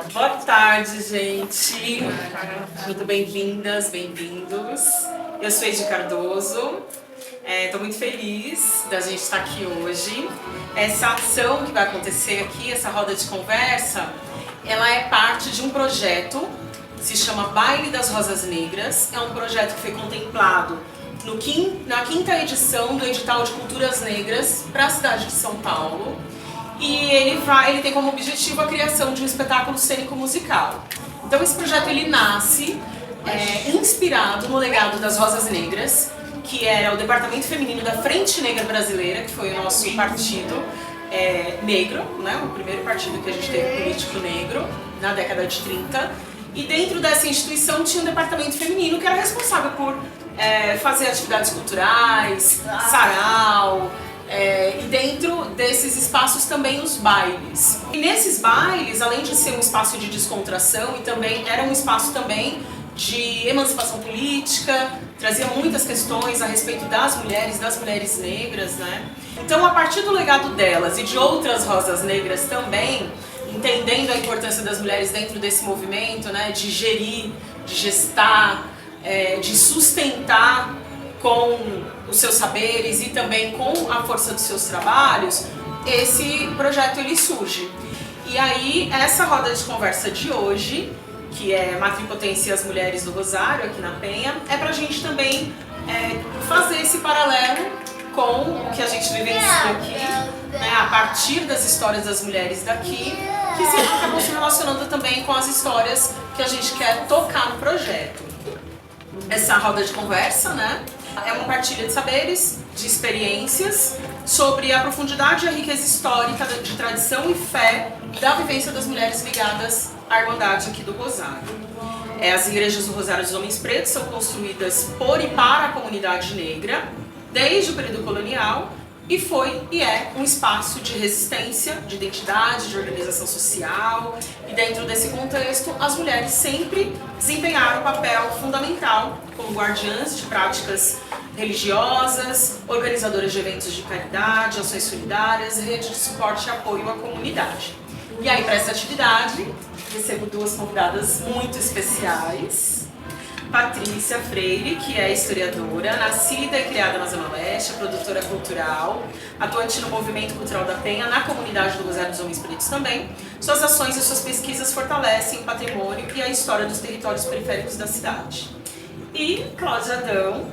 Boa tarde, gente. Muito bem-vindas, bem-vindos. Eu sou Edi Cardoso. Estou muito feliz da gente estar aqui hoje. Essa ação que vai acontecer aqui, essa roda de conversa, ela é parte de um projeto que se chama Baile das Rosas Negras. É um projeto que foi contemplado na quinta edição do Edital de Culturas Negras para a cidade de São Paulo. E ele tem como objetivo a criação de um espetáculo cênico musical. Então esse projeto ele nasce inspirado no legado das Rosas Negras, que era o Departamento Feminino da Frente Negra Brasileira, que foi o nosso partido negro, né? O primeiro partido que a gente teve político negro na década de 30. E dentro dessa instituição tinha um departamento feminino que era responsável por fazer atividades culturais, sarau, e dentro desses espaços também os bailes. E nesses bailes, além de ser um espaço de descontração, e também era um espaço também de emancipação política, trazia muitas questões a respeito das mulheres negras, né? Então, a partir do legado delas e de outras rosas negras também, entendendo a importância das mulheres dentro desse movimento, né, de gerir, de gestar, de sustentar com os seus saberes e também com a força dos seus trabalhos, esse projeto ele surge. E aí, essa roda de conversa de hoje, que é Matripotência e as Mulheres do Rosário, aqui na Penha, é pra gente também fazer esse paralelo com o que a gente vivencia aqui, né, a partir das histórias das mulheres daqui, que acabam se relacionando também com as histórias que a gente quer tocar no projeto. Essa roda de conversa, né, é uma partilha de saberes, de experiências, sobre a profundidade e a riqueza histórica de tradição e fé da vivência das mulheres ligadas à Irmandade aqui do Rosário. As igrejas do Rosário dos Homens Pretos são construídas por e para a comunidade negra, desde o período colonial, e foi e é um espaço de resistência, de identidade, de organização social. E dentro desse contexto, as mulheres sempre desempenharam um papel fundamental como guardiãs de práticas religiosas, organizadoras de eventos de caridade, ações solidárias, rede de suporte e apoio à comunidade. E aí, para essa atividade, recebo duas convidadas muito especiais. Patrícia Freire, que é historiadora, nascida e criada na Zona Leste, produtora cultural, atuante no movimento cultural da Penha, na comunidade do Rosário dos Homens Pretos também. Suas ações e suas pesquisas fortalecem o patrimônio e a história dos territórios periféricos da cidade. E Cláudia Adão,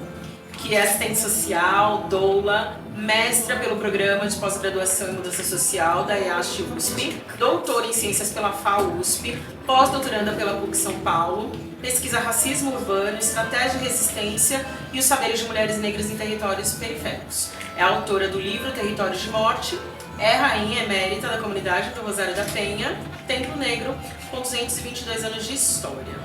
que é assistente social, doula, mestra pelo Programa de Pós-Graduação em Mudança Social da EASH-USP, doutora em Ciências pela FAU-USP, pós-doutoranda pela PUC São Paulo, pesquisa racismo urbano, estratégia de resistência e os saberes de mulheres negras em territórios periféricos. É autora do livro Territórios de Morte, é rainha emérita da comunidade do Rosário da Penha, Templo Negro, com 222 anos de história.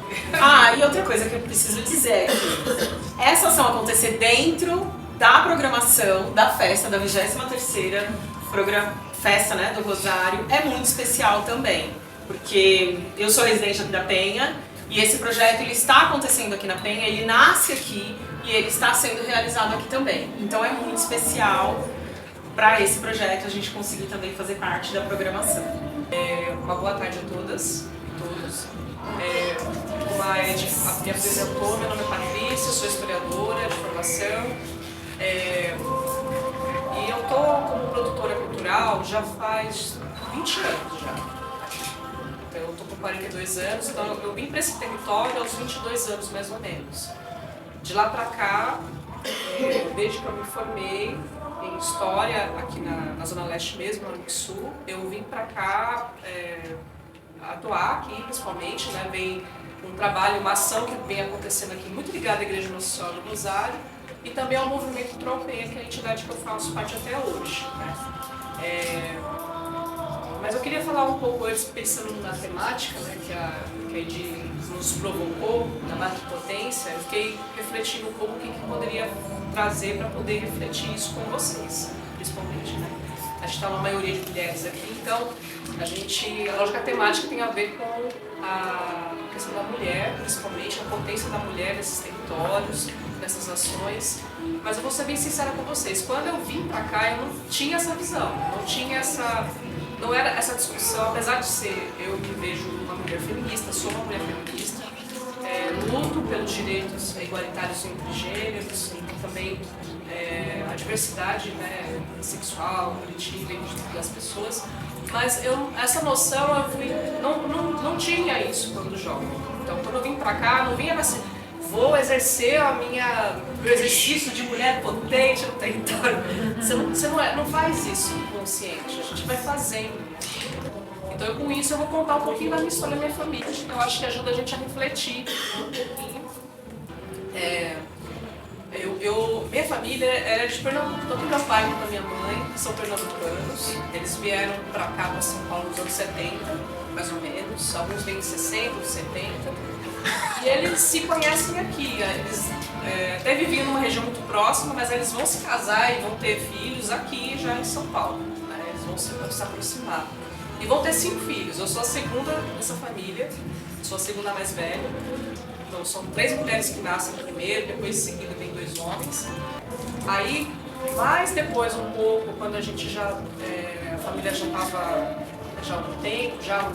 E outra coisa que eu preciso dizer é que essa ação acontecer dentro da programação da festa, da 23ª festa, né, do Rosário, é muito especial também, porque eu sou residente aqui da Penha e esse projeto ele está acontecendo aqui na Penha, ele nasce aqui e ele está sendo realizado aqui também. Então é muito especial para esse projeto a gente conseguir também fazer parte da programação. Uma boa tarde a todas e todos. Como a Ed me apresentou, meu nome é Patrícia, sou historiadora de formação. E eu estou como produtora cultural já faz 20 anos já. Então, eu estou com 42 anos, então eu vim para esse território aos 22 anos mais ou menos. De lá para cá, desde que eu me formei em História, aqui na Zona Leste mesmo, no Sul, eu vim para cá atuar aqui principalmente, né? Vem um trabalho, uma ação que vem acontecendo aqui muito ligada à Igreja Nossa Senhora do Rosário e também ao Movimento Tropeia, que é a entidade que eu faço parte até hoje, né? Mas eu queria falar um pouco antes, pensando na temática, né, que a Edi nos provocou, na matripotência. Eu fiquei refletindo um pouco o que poderia trazer para poder refletir isso com vocês, principalmente, né? A gente está uma maioria de mulheres aqui, então a lógica temática tem a ver com a questão da mulher, principalmente a potência da mulher nesses territórios, nessas ações. Mas eu vou ser bem sincera com vocês, quando eu vim para cá eu não tinha essa visão, não tinha não era essa discussão, apesar de ser, eu me vejo uma mulher feminista, sou uma mulher feminista, luto pelos direitos igualitários entre gêneros e também a diversidade, né, sexual, coletiva das pessoas, mas essa noção não tinha isso quando jovem. Então, quando eu vim pra cá, não vinha assim, vou exercer meu exercício de mulher potente no território. Você não faz isso consciente, a gente vai fazendo. Então, com isso, eu vou contar um pouquinho da minha história da minha família. Eu acho que ajuda a gente a refletir um pouquinho. Minha família era de Pernambuco, tanto meu pai quanto minha mãe são pernambucanos. Eles vieram para cá, para São Paulo, nos anos 70, mais ou menos. Alguns vêm em 60, 70. E eles se conhecem aqui. Eles até viviam numa região muito próxima, mas eles vão se casar e vão ter filhos aqui, já em São Paulo. Né? Eles vão se aproximar. E vão ter 5 filhos. Eu sou a segunda dessa família, sou a segunda mais velha. Então, são 3 mulheres que nascem primeiro, depois em seguida vem 2 homens. Aí, mais depois um pouco, quando a gente a família já estava já há algum tempo, já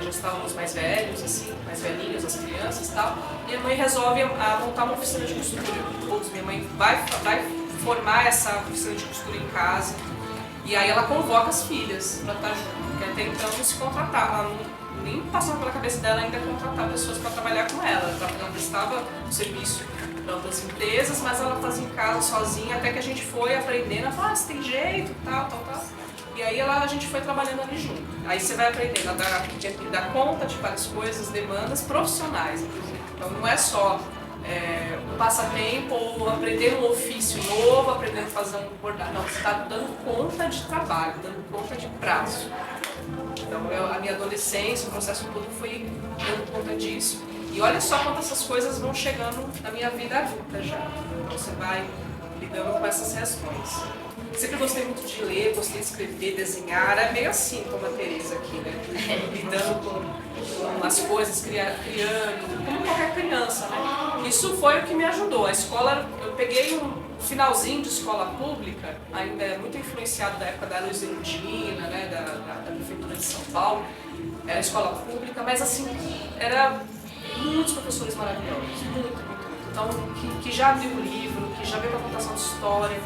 estávamos mais velhos, assim, mais velhinhos, as crianças e tal, minha mãe resolve montar uma oficina de costura. Minha mãe vai formar essa oficina de costura em casa, e aí ela convoca as filhas para estar junto, porque até então não se contratava, nem passava pela cabeça dela ainda contratar pessoas para trabalhar com ela. Ela prestava serviço para outras empresas, mas ela fazia em casa sozinha, até que a gente foi aprendendo, ela falou, você tem jeito, tal. E aí a gente foi trabalhando ali junto. Aí você vai aprendendo a dar conta de várias coisas, demandas profissionais, inclusive. Então não é só um passatempo ou aprender um ofício novo, aprender a fazer um bordado. Não, você está dando conta de trabalho, dando conta de prazo. Então, a minha adolescência, o processo todo foi dando conta disso. E olha só quanto essas coisas vão chegando na minha vida adulta já. Então, você vai lidando com essas reações. Sempre gostei muito de ler, gostei de escrever, desenhar. É meio assim como a Tereza aqui, né? Lidando com as coisas, criando, como qualquer criança, né? Isso foi o que me ajudou. A escola, eu peguei um finalzinho de escola pública, ainda é muito influenciado da época da Luiz Erundina, né, da Prefeitura de São Paulo, era escola pública, mas assim, era muitos professores maravilhosos, muito. Então, que já abriu o livro, que já veio para contação de história,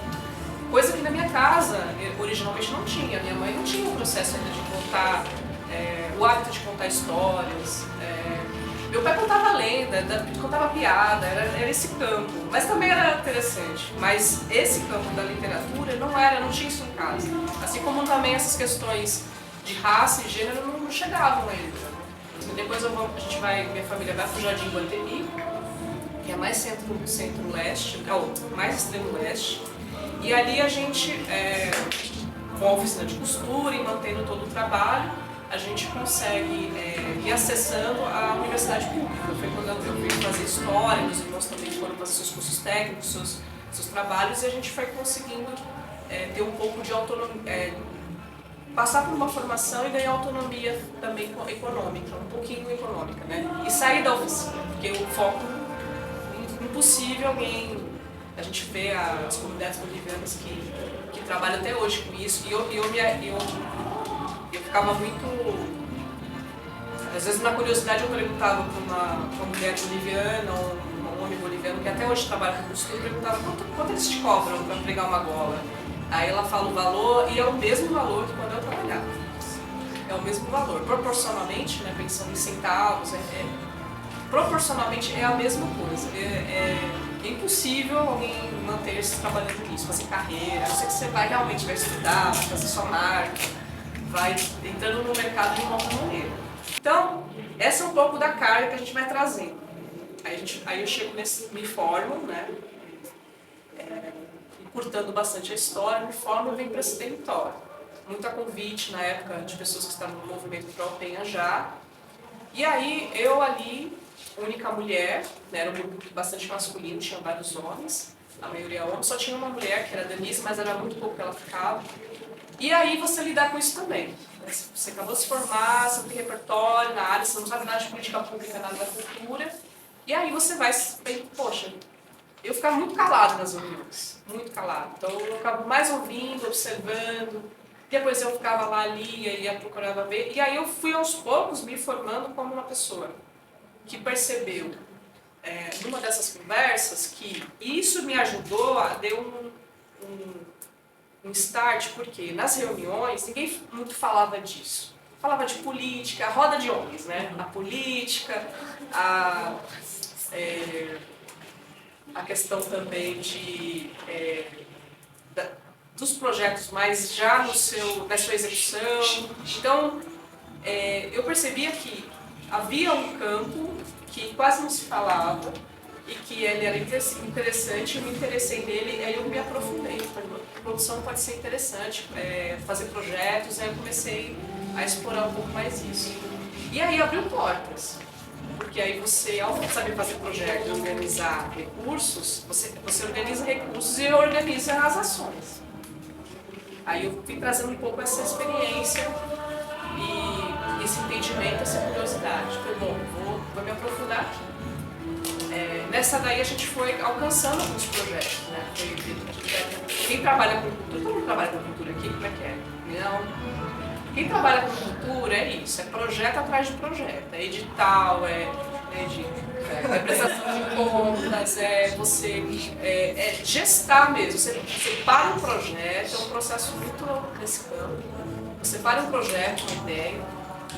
coisa que na minha casa originalmente não tinha. Minha mãe não tinha o processo ainda de contar, o hábito de contar histórias. Meu pai contava lenda, contava piada, era esse campo, mas também era interessante. Mas esse campo da literatura não tinha isso em casa. Assim como também essas questões de raça e gênero não chegavam ainda. Depois minha família vai para o Jardim Guatemi, que é mais centro-leste, mais extremo-leste. E ali a gente, com a oficina de costura e mantendo todo o trabalho, a gente consegue ir acessando a universidade pública. Foi quando eu vim fazer história, meus irmãos também foram fazer seus cursos técnicos, seus trabalhos, e a gente foi conseguindo ter um pouco de autonomia, passar por uma formação e ganhar autonomia também econômica, um pouquinho econômica, né? E sair da oficina, porque o foco, impossível a gente vê as comunidades bolivianas que trabalham até hoje com isso, e eu ficava muito... Às vezes, na curiosidade, eu perguntava para uma mulher boliviana ou um homem boliviano que até hoje trabalha com costura, eu perguntava quanto eles te cobram para pregar uma gola. Aí ela fala o valor e é o mesmo valor que quando eu trabalhava. É o mesmo valor. Proporcionalmente, né, pensando em centavos, proporcionalmente é a mesma coisa. É impossível alguém manter-se trabalhando nisso, fazer carreira. Eu sei que você realmente vai estudar, vai fazer sua marca, vai entrando no mercado de uma outra maneira. Então, essa é um pouco da carga que a gente vai trazendo. Aí eu chego me formo, né? Encurtando bastante a história, me formo e venho para esse território. Muita convite na época de pessoas que estavam no movimento Pro Penha já. E aí, eu ali, única mulher, né, era um grupo bastante masculino, tinha vários homens, a maioria homens, só tinha uma mulher, que era a Denise, mas era muito pouco que ela ficava. E aí você lidar com isso também. Você acabou de se formar, você não tem repertório na área, você não sabe nada de política pública, nada da cultura. E aí você vai, poxa, eu ficava muito calada nas reuniões, muito calada. Então eu ficava mais ouvindo, observando, Depois eu ficava lá, ia procurava ver. E aí eu fui aos poucos me formando como uma pessoa que percebeu, numa dessas conversas, que isso me ajudou a dar um start, porque nas reuniões ninguém muito falava disso. Falava de política, a roda de homens, né? A política, a questão também dos projetos, mas já na sua execução. Então, eu percebia que havia um campo que quase não se falava e que ele era interessante, eu me interessei nele, aí eu me aprofundei. Falei, produção pode ser interessante, fazer projetos, aí eu comecei a explorar um pouco mais isso. E aí abriu portas. Porque aí você, ao saber fazer projeto e organizar recursos, você organiza recursos e organiza as ações. Aí eu fui trazendo um pouco essa experiência e esse entendimento, essa curiosidade. Falei, bom, vou me aprofundar aqui. Nessa daí a gente foi alcançando alguns projetos, né? Quem trabalha com cultura, todo mundo trabalha com cultura aqui, como é que é? Não. Quem trabalha com cultura é isso, é projeto atrás de projeto, é edital, é prestação de contas, é gestar mesmo. Você para um projeto, é um processo muito nesse campo. Você para um projeto, uma ideia,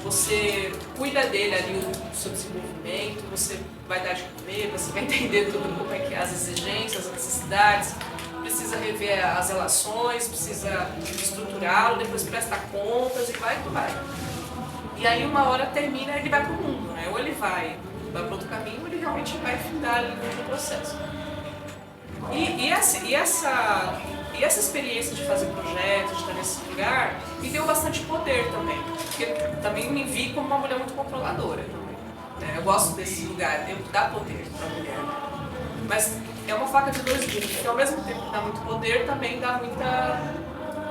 você cuida dele ali, o seu desenvolvimento, você vai dar de comer, você vai entender tudo como é que é, as exigências, as necessidades, precisa rever as relações, precisa estruturá-lo, depois prestar contas e vai que vai. E aí uma hora termina e ele vai para o mundo, né? Ou ele vai para outro caminho, ou ele realmente vai findar ali no processo. E essa experiência de fazer projetos, de estar nesse lugar, me deu bastante poder também. Porque também me vi como uma mulher muito controladora também, né? Eu gosto desse lugar, de dar poder para a mulher. Mas é uma faca de dois gumes, porque ao mesmo tempo que dá muito poder, também dá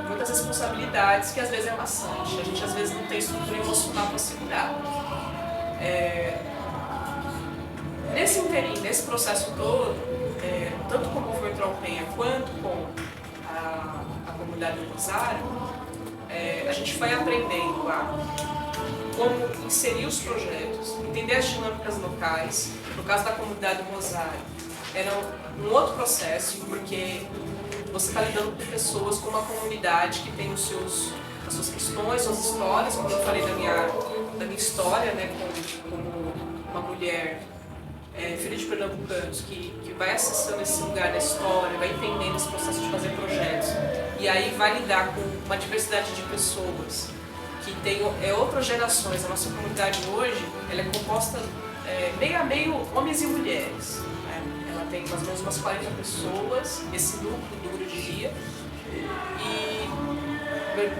muitas responsabilidades, que às vezes é maçante. A gente às vezes não tem estrutura emocional para segurar. Nesse inteirinho, nesse processo todo, tanto com o Movimento Trollpenha quanto com a comunidade do Rosário, a gente foi aprendendo a como inserir os projetos, entender as dinâmicas locais. No caso da comunidade do Rosário, era um outro processo, porque você está lidando com pessoas, com uma comunidade que tem as suas questões, suas histórias, como eu falei da minha história, né, como uma mulher filha de pernambucanos, que vai acessando esse lugar da história, vai entendendo esse processo de fazer projetos, e aí vai lidar com uma diversidade de pessoas que tem outras gerações. A nossa comunidade hoje ela é composta meio a meio homens e mulheres, né? Ela tem mais ou menos umas 40 pessoas, esse núcleo duro de dia, e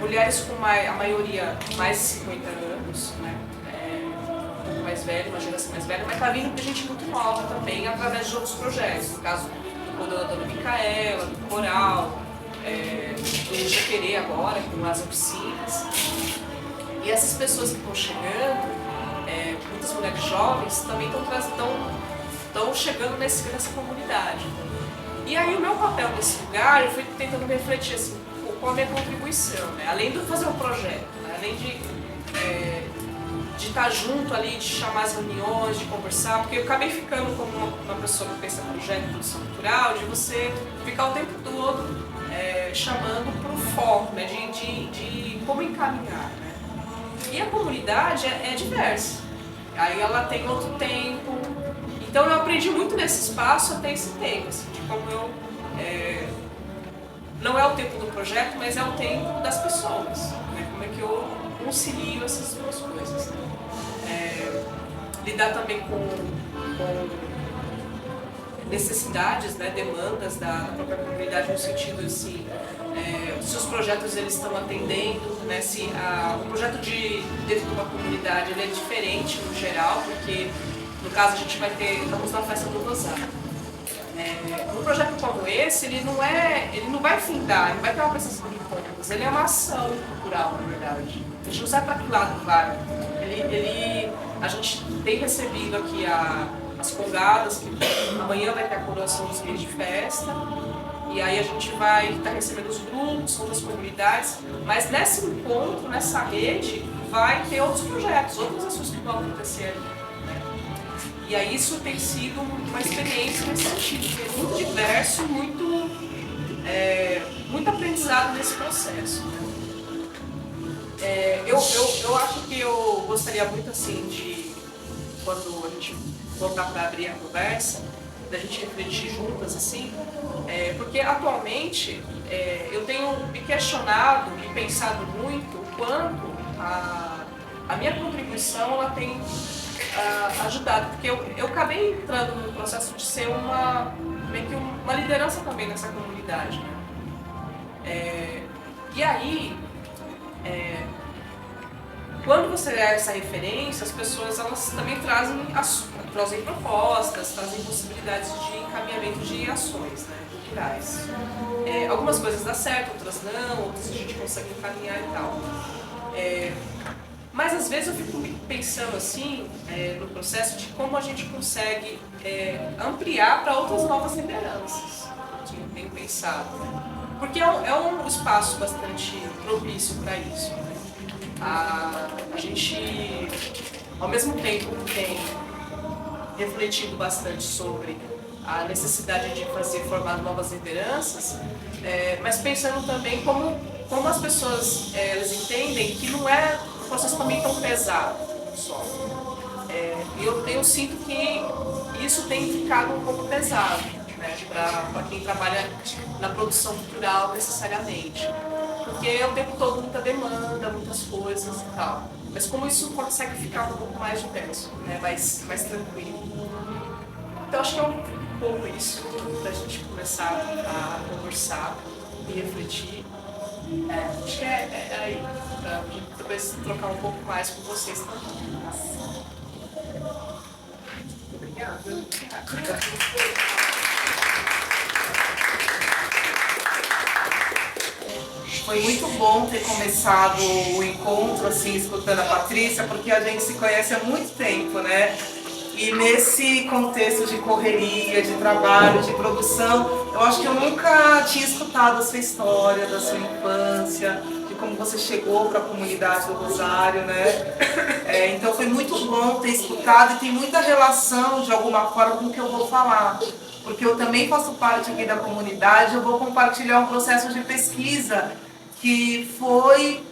mulheres com a maioria mais de 50 anos, né? Mais velha, uma geração mais velha, mas está vindo de gente muito nova também, através de outros projetos, no caso do Dona Micaela, do Coral, do Jaquerê agora, com as oficinas. E essas pessoas que estão chegando, muitas mulheres jovens, também estão chegando nessa comunidade. E aí o meu papel nesse lugar, eu fui tentando refletir assim, qual a minha contribuição, né? Além de fazer um projeto, né? Além de estar junto ali, de chamar as reuniões, de conversar, porque eu acabei ficando como uma pessoa que pensa projeto de produção cultural, de você ficar o tempo todo chamando para o foco, né, de como encaminhar, né? E a comunidade é diversa, aí ela tem outro tempo, então eu aprendi muito nesse espaço até esse tempo, assim, de como eu... não é o tempo do projeto, mas é o tempo das pessoas, né? Como é que eu concilio essas duas coisas, né? Lidar também com necessidades, né, demandas da própria comunidade, no sentido assim, se os projetos eles estão atendendo, né, se o projeto dentro de uma comunidade ele é diferente no geral, porque no caso a gente estamos na festa do Rosário. Um projeto como esse, ele não vai findar, não vai ter uma prestação de contas, ele é uma ação cultural, na verdade. A gente não sabe para que lado vai. A gente tem recebido aqui as congadas, que amanhã vai ter a coroação dos reis de festa, E aí a gente vai estar recebendo os grupos, outras comunidades, mas nesse encontro, nessa rede, vai ter outros projetos, outras ações que vão acontecer. E aí isso tem sido uma experiência nesse sentido, que é muito diverso, muito aprendizado nesse processo. Eu acho que eu gostaria muito assim de, quando a gente voltar para abrir a conversa, da gente refletir juntas assim, porque atualmente eu tenho me questionado e pensado muito o quanto a minha contribuição ela tem ajudado, porque eu acabei entrando no processo de ser meio que uma liderança também nessa comunidade, né? E aí, quando você é essa referência, as pessoas elas também trazem propostas, trazem possibilidades de encaminhamento de ações, né, culturais. Algumas coisas dão certo, outras não, outras a gente consegue encaminhar e tal. Mas às vezes eu fico pensando assim, no processo de como a gente consegue ampliar para outras novas lideranças, que eu tenho pensado. Né? Porque é um espaço bastante propício para isso. Né? A gente, ao mesmo tempo, tem refletido bastante sobre a necessidade de formar novas lideranças, mas pensando também como as pessoas elas entendem que não é um processo também tão pesado só. E eu sinto que isso tem ficado um pouco pesado, né, para quem trabalha na produção cultural necessariamente. Porque é o tempo todo muita demanda, muitas coisas e tal. Mas como isso consegue ficar um pouco mais diverso, né, mais tranquilo. Então acho que é um pouco isso, para a gente começar a conversar e refletir. Acho que é aí, para depois trocar um pouco mais com vocês também. Obrigada. Foi muito bom ter começado o encontro assim, escutando a Patrícia, porque a gente se conhece há muito tempo, né? E nesse contexto de correria, de trabalho, de produção, eu acho que eu nunca tinha escutado a sua história, da sua infância, de como você chegou para a comunidade do Rosário, né? Então foi muito bom ter escutado e tem muita relação, de alguma forma, com o que eu vou falar. Porque eu também faço parte aqui da comunidade, eu vou compartilhar um processo de pesquisa que foi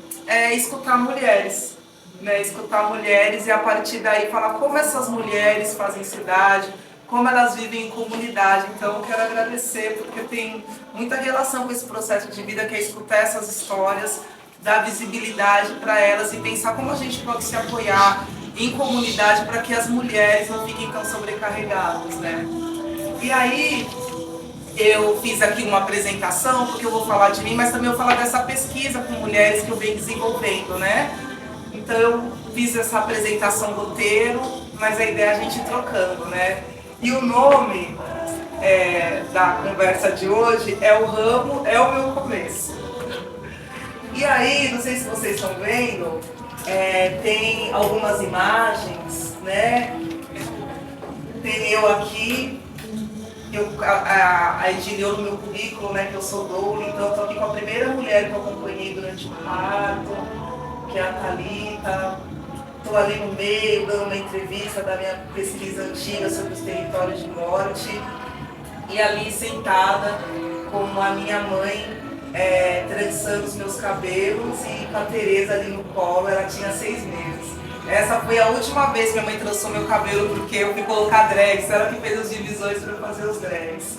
escutar mulheres. Né, escutar mulheres e a partir daí falar como essas mulheres fazem cidade, como elas vivem em comunidade. Então eu quero agradecer porque tem muita relação com esse processo de vida, que é escutar essas histórias, dar visibilidade para elas e pensar como a gente pode se apoiar em comunidade para que as mulheres não fiquem tão sobrecarregadas, né? E aí eu fiz aqui uma apresentação porque eu vou falar de mim, mas também eu vou falar dessa pesquisa com mulheres que eu venho desenvolvendo, né? Então eu fiz essa apresentação roteiro, mas a ideia é a gente ir trocando, né? E o nome da conversa de hoje é O Ramo é o Meu Começo. E aí, não sei se vocês estão vendo, tem algumas imagens, né? Tem eu aqui, a Edileu no meu currículo, né? Que eu sou doula, então eu estou aqui com a primeira mulher que eu acompanhei durante o parto, que é a Thalita. Estou ali no meio, dando uma entrevista da minha pesquisa antiga sobre os territórios de morte. E ali sentada com a minha mãe, trançando os meus cabelos e com a Tereza ali no colo, ela tinha 6 meses. Essa foi a última vez que minha mãe trançou meu cabelo, porque eu fui colocar drags, ela que fez as divisões para eu fazer os drags.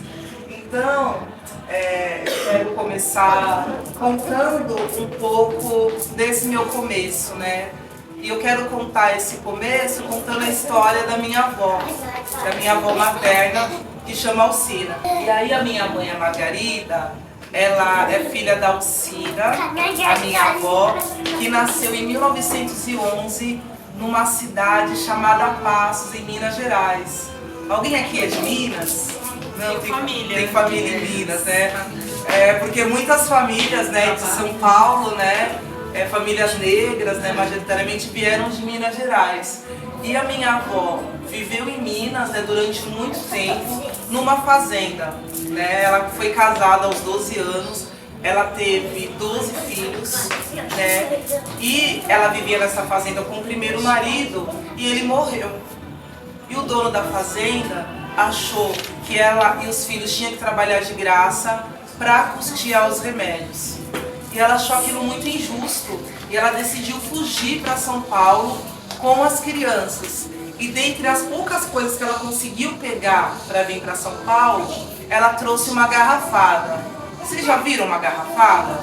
Então, eu quero começar contando um pouco desse meu começo, né? E eu quero contar esse começo contando a história da minha avó materna, que chama Alcina. E aí a minha mãe, a Margarida, ela é filha da Alcina, a minha avó, que nasceu em 1911 numa cidade chamada Passos, em Minas Gerais. Alguém aqui é de Minas? Não, tem família em Minas, né? Porque muitas famílias, né, de São Paulo, né, famílias negras, né, majoritariamente vieram de Minas Gerais. E a minha avó viveu em Minas, né, durante muito tempo, numa fazenda, né? Ela foi casada aos 12 anos, ela teve 12 filhos, né? E ela vivia nessa fazenda com o primeiro marido e ele morreu. E o dono da fazenda achou que ela e os filhos tinham que trabalhar de graça para custear os remédios. E ela achou aquilo muito injusto e ela decidiu fugir para São Paulo com as crianças. E dentre as poucas coisas que ela conseguiu pegar para vir para São Paulo, ela trouxe uma garrafada. Vocês já viram uma garrafada?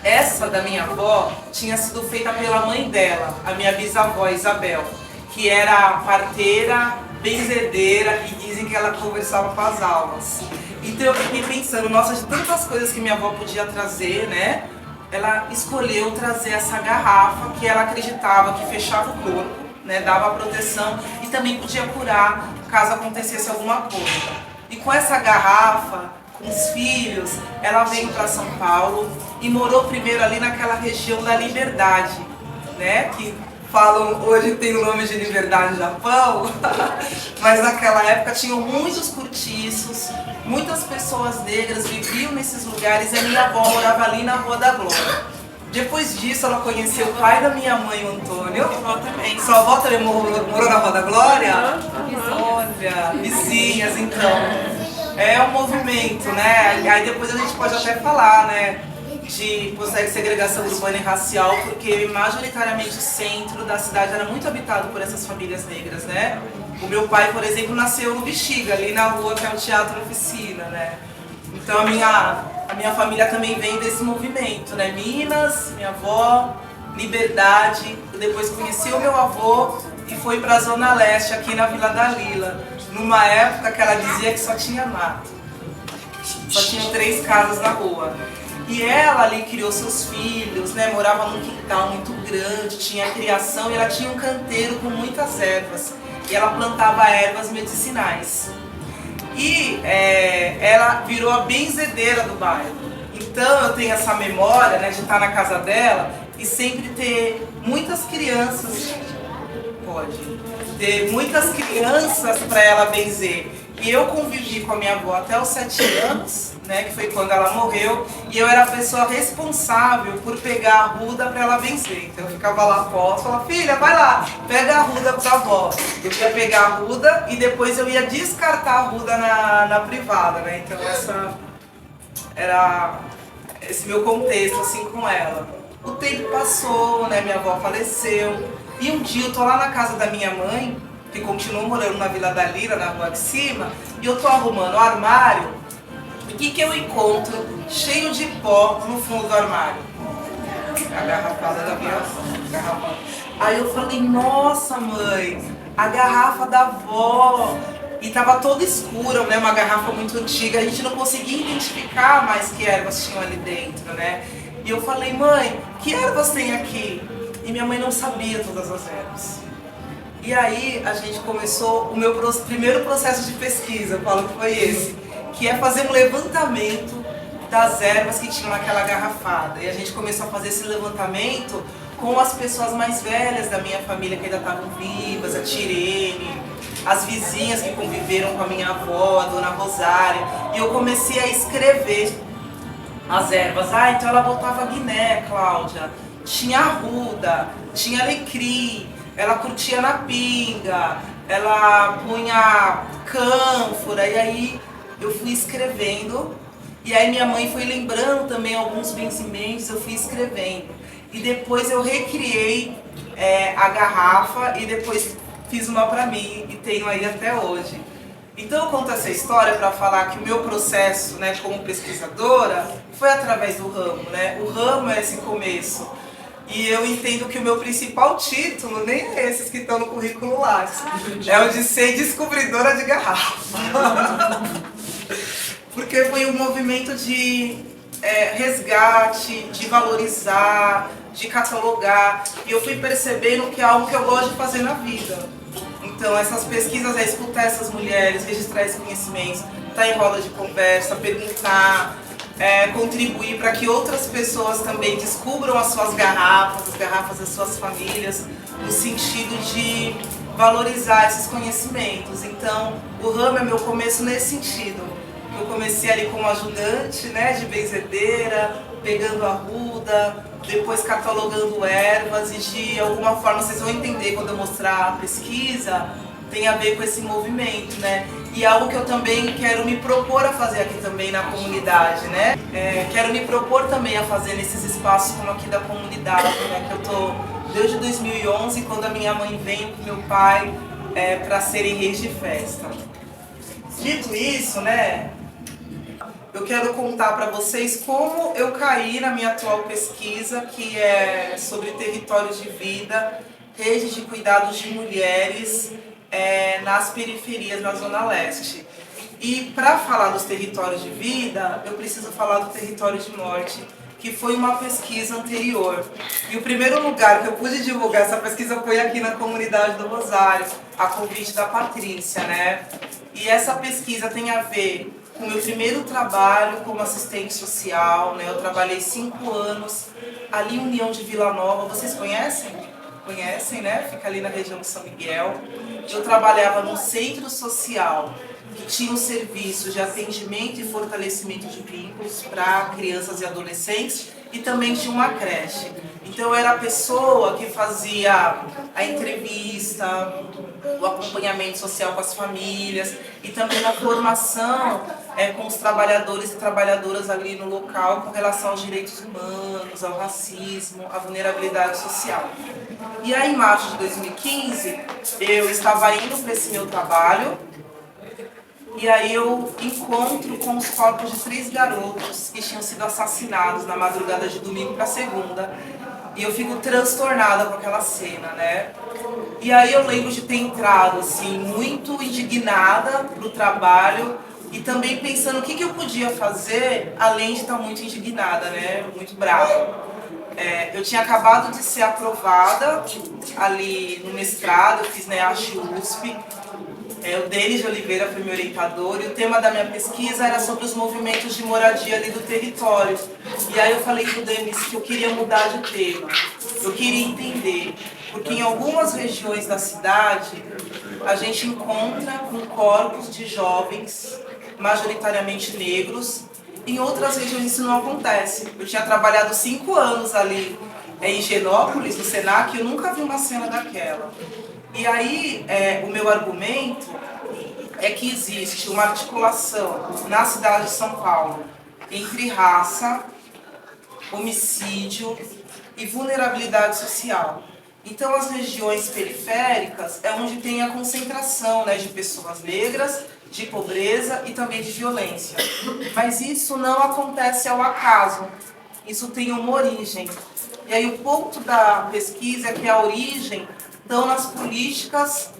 Essa da minha avó tinha sido feita pela mãe dela, a minha bisavó Isabel, que era parteira, benzedeira e dizem que ela conversava com as almas. Então eu fiquei pensando, nossa, de tantas coisas que minha avó podia trazer, né? Ela escolheu trazer essa garrafa que ela acreditava que fechava o corpo, né, dava proteção e também podia curar caso acontecesse alguma coisa. E com essa garrafa, com os filhos, ela veio para São Paulo e morou primeiro ali naquela região da Liberdade, né, que falam, hoje tem o nome de Liberdade Japão, mas naquela época tinham muitos cortiços, muitas pessoas negras viviam nesses lugares e a minha avó morava ali na Rua da Glória. Depois disso, ela conheceu o pai da minha mãe, o Antônio. Também. Sua avó também morou na Rua da Glória? Olha, vizinhas, então. É um movimento, né? Aí depois a gente pode até falar, né? De segregação urbana e racial, porque majoritariamente o centro da cidade era muito habitado por essas famílias negras, né? O meu pai, por exemplo, nasceu no Bexiga, ali na rua que é o Teatro Oficina, né? Então a minha família também vem desse movimento, né? Minas, minha avó, Liberdade, depois conheci o meu avô e foi para a Zona Leste, aqui na Vila da Lila, numa época que ela dizia que só tinha mato, só tinham 3 casas na rua. E ela ali criou seus filhos, né? Morava num quintal muito grande, tinha criação e ela tinha um canteiro com muitas ervas. E ela plantava ervas medicinais. E ela virou a benzedeira do bairro. Então eu tenho essa memória, né, de estar na casa dela e sempre ter muitas crianças, ter muitas crianças para ela benzer. E eu convivi com a minha avó até os 7 anos, né, que foi quando ela morreu, e eu era a pessoa responsável por pegar a arruda para ela benzer. Então eu ficava lá posta, falava, filha, vai lá, pega a arruda pra avó. Eu ia pegar a arruda e depois eu ia descartar a arruda na privada, né? Então essa era esse meu contexto assim com ela. O tempo passou, né, minha avó faleceu, e um dia eu tô lá na casa da minha mãe, que continuou morando na Vila da Lira, na rua de cima, e eu tô arrumando o armário, e o que eu encontro cheio de pó no fundo do armário? A garrafada da minha avó. Aí eu falei, nossa mãe, a garrafa da avó. E tava toda escura, né? Uma garrafa muito antiga, a gente não conseguia identificar mais que ervas tinham ali dentro, né? E eu falei, mãe, que ervas tem aqui? E minha mãe não sabia todas as ervas. E aí a gente começou o meu primeiro processo de pesquisa, eu falo que foi esse, que é fazer um levantamento das ervas que tinham naquela garrafada. E a gente começou a fazer esse levantamento com as pessoas mais velhas da minha família que ainda estavam vivas, a Tirene, as vizinhas que conviveram com a minha avó, a dona Rosária. E eu comecei a escrever as ervas. Ah, então ela botava guiné, Cláudia, tinha arruda, tinha alecrim, ela curtia na pinga, ela punha cânfora, e aí eu fui escrevendo, e aí minha mãe foi lembrando também alguns benzimentos, eu fui escrevendo. E depois eu recriei a garrafa e depois fiz uma pra mim e tenho aí até hoje. Então eu conto essa história para falar que o meu processo, né, como pesquisadora foi através do ramo, né? O ramo é esse começo. E eu entendo que o meu principal título nem é esses que estão no currículo Lattes, é o de ser descobridora de garrafa. Porque foi um movimento de resgate, de valorizar, de catalogar. E eu fui percebendo que é algo que eu gosto de fazer na vida. Então essas pesquisas é escutar essas mulheres, registrar esse conhecimento, estar em roda de conversa, perguntar, contribuir para que outras pessoas também descubram as suas garrafas, as garrafas das suas famílias, no sentido de valorizar esses conhecimentos. Então, o ramo é meu começo nesse sentido. Eu comecei ali como ajudante, né, de benzedeira, pegando arruda, depois catalogando ervas, e de alguma forma vocês vão entender quando eu mostrar a pesquisa, tem a ver com esse movimento, né? E algo que eu também quero me propor a fazer aqui também na comunidade, né? Quero me propor também a fazer nesses espaços como aqui da comunidade, né? Que eu tô desde 2011, quando a minha mãe veio com meu pai para serem reis de festa. Dito isso, né? Eu quero contar para vocês como eu caí na minha atual pesquisa, que é sobre territórios de vida, redes de cuidados de mulheres nas periferias, na Zona Leste. E para falar dos territórios de vida, eu preciso falar do território de morte, que foi uma pesquisa anterior. E o primeiro lugar que eu pude divulgar essa pesquisa foi aqui na comunidade do Rosário, a convite da Patrícia, né? E essa pesquisa tem a ver com o meu primeiro trabalho como assistente social, né? Eu trabalhei 5 anos ali em União de Vila Nova. Vocês conhecem? Conhecem, né? Fica ali na região de São Miguel. Eu trabalhava num centro social que tinha um serviço de atendimento e fortalecimento de vínculos para crianças e adolescentes, e também tinha uma creche. Então eu era a pessoa que fazia a entrevista, o acompanhamento social com as famílias e também a formação com os trabalhadores e trabalhadoras ali no local com relação aos direitos humanos, ao racismo, à vulnerabilidade social. E aí em março de 2015 eu estava indo para esse meu trabalho. E aí eu encontro com os corpos de 3 garotos que tinham sido assassinados na madrugada de domingo para segunda. E eu fico transtornada com aquela cena, né? E aí eu lembro de ter entrado, assim, muito indignada pro trabalho e também pensando o que eu podia fazer, além de estar muito indignada, né? Muito brava. Eu tinha acabado de ser aprovada ali no mestrado, eu fiz NEASH USP. O Denis de Oliveira foi meu orientador, e o tema da minha pesquisa era sobre os movimentos de moradia ali do território. E aí eu falei pro Denis que eu queria mudar de tema, eu queria entender, porque em algumas regiões da cidade a gente encontra com corpos de jovens, majoritariamente negros, em outras regiões isso não acontece. Eu tinha trabalhado 5 anos ali em Higienópolis, no Senac, e eu nunca vi uma cena daquela. E aí, o meu argumento é que existe uma articulação na cidade de São Paulo entre raça, homicídio e vulnerabilidade social. Então, as regiões periféricas é onde tem a concentração, né, de pessoas negras, de pobreza e também de violência. Mas isso não acontece ao acaso, isso tem uma origem. E aí o ponto da pesquisa é que a origem estão nas políticas